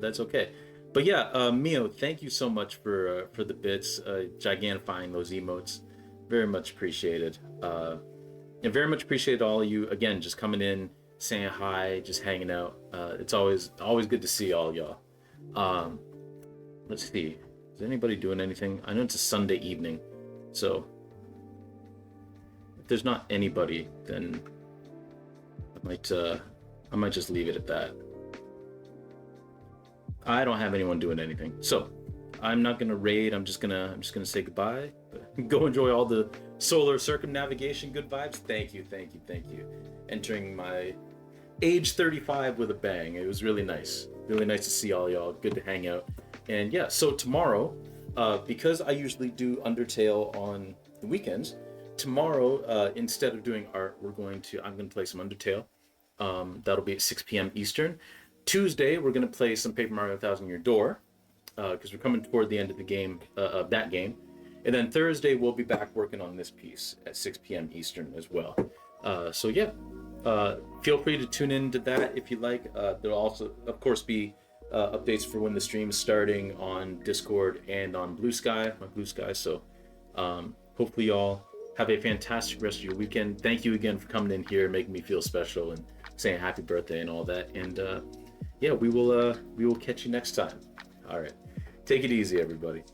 That's okay. But yeah, Mio, thank you so much for the bits, gigantifying those emotes. Very much appreciated. And very much appreciate all of you again, just coming in, saying hi, just hanging out. It's always good to see all y'all. Let's see. Is anybody doing anything? I know it's a Sunday evening, so if there's not anybody, then I might just leave it at that. I don't have anyone doing anything, so I'm not gonna raid. I'm just gonna say goodbye. Go enjoy all the solar circumnavigation good vibes. Thank you. Entering my age 35 with a bang. It was really nice to see all y'all. Good to hang out. And yeah, so tomorrow, because I usually do Undertale on the weekends, tomorrow instead of doing art, I'm going to play some Undertale. That'll be at 6 p.m. Eastern. Tuesday, we're going to play some Paper Mario 1000 Year Door, because we're coming toward the end of the game, of that game. And then Thursday, we'll be back working on this piece at 6 p.m. Eastern as well. So yeah, feel free to tune in to that if you like. There'll also, of course, be updates for when the stream is starting on Discord and on Blue Sky, my Blue Sky. So hopefully y'all have a fantastic rest of your weekend. Thank you again for coming in here, making me feel special and saying happy birthday and all that. And yeah, we will catch you next time. All right, take it easy, everybody.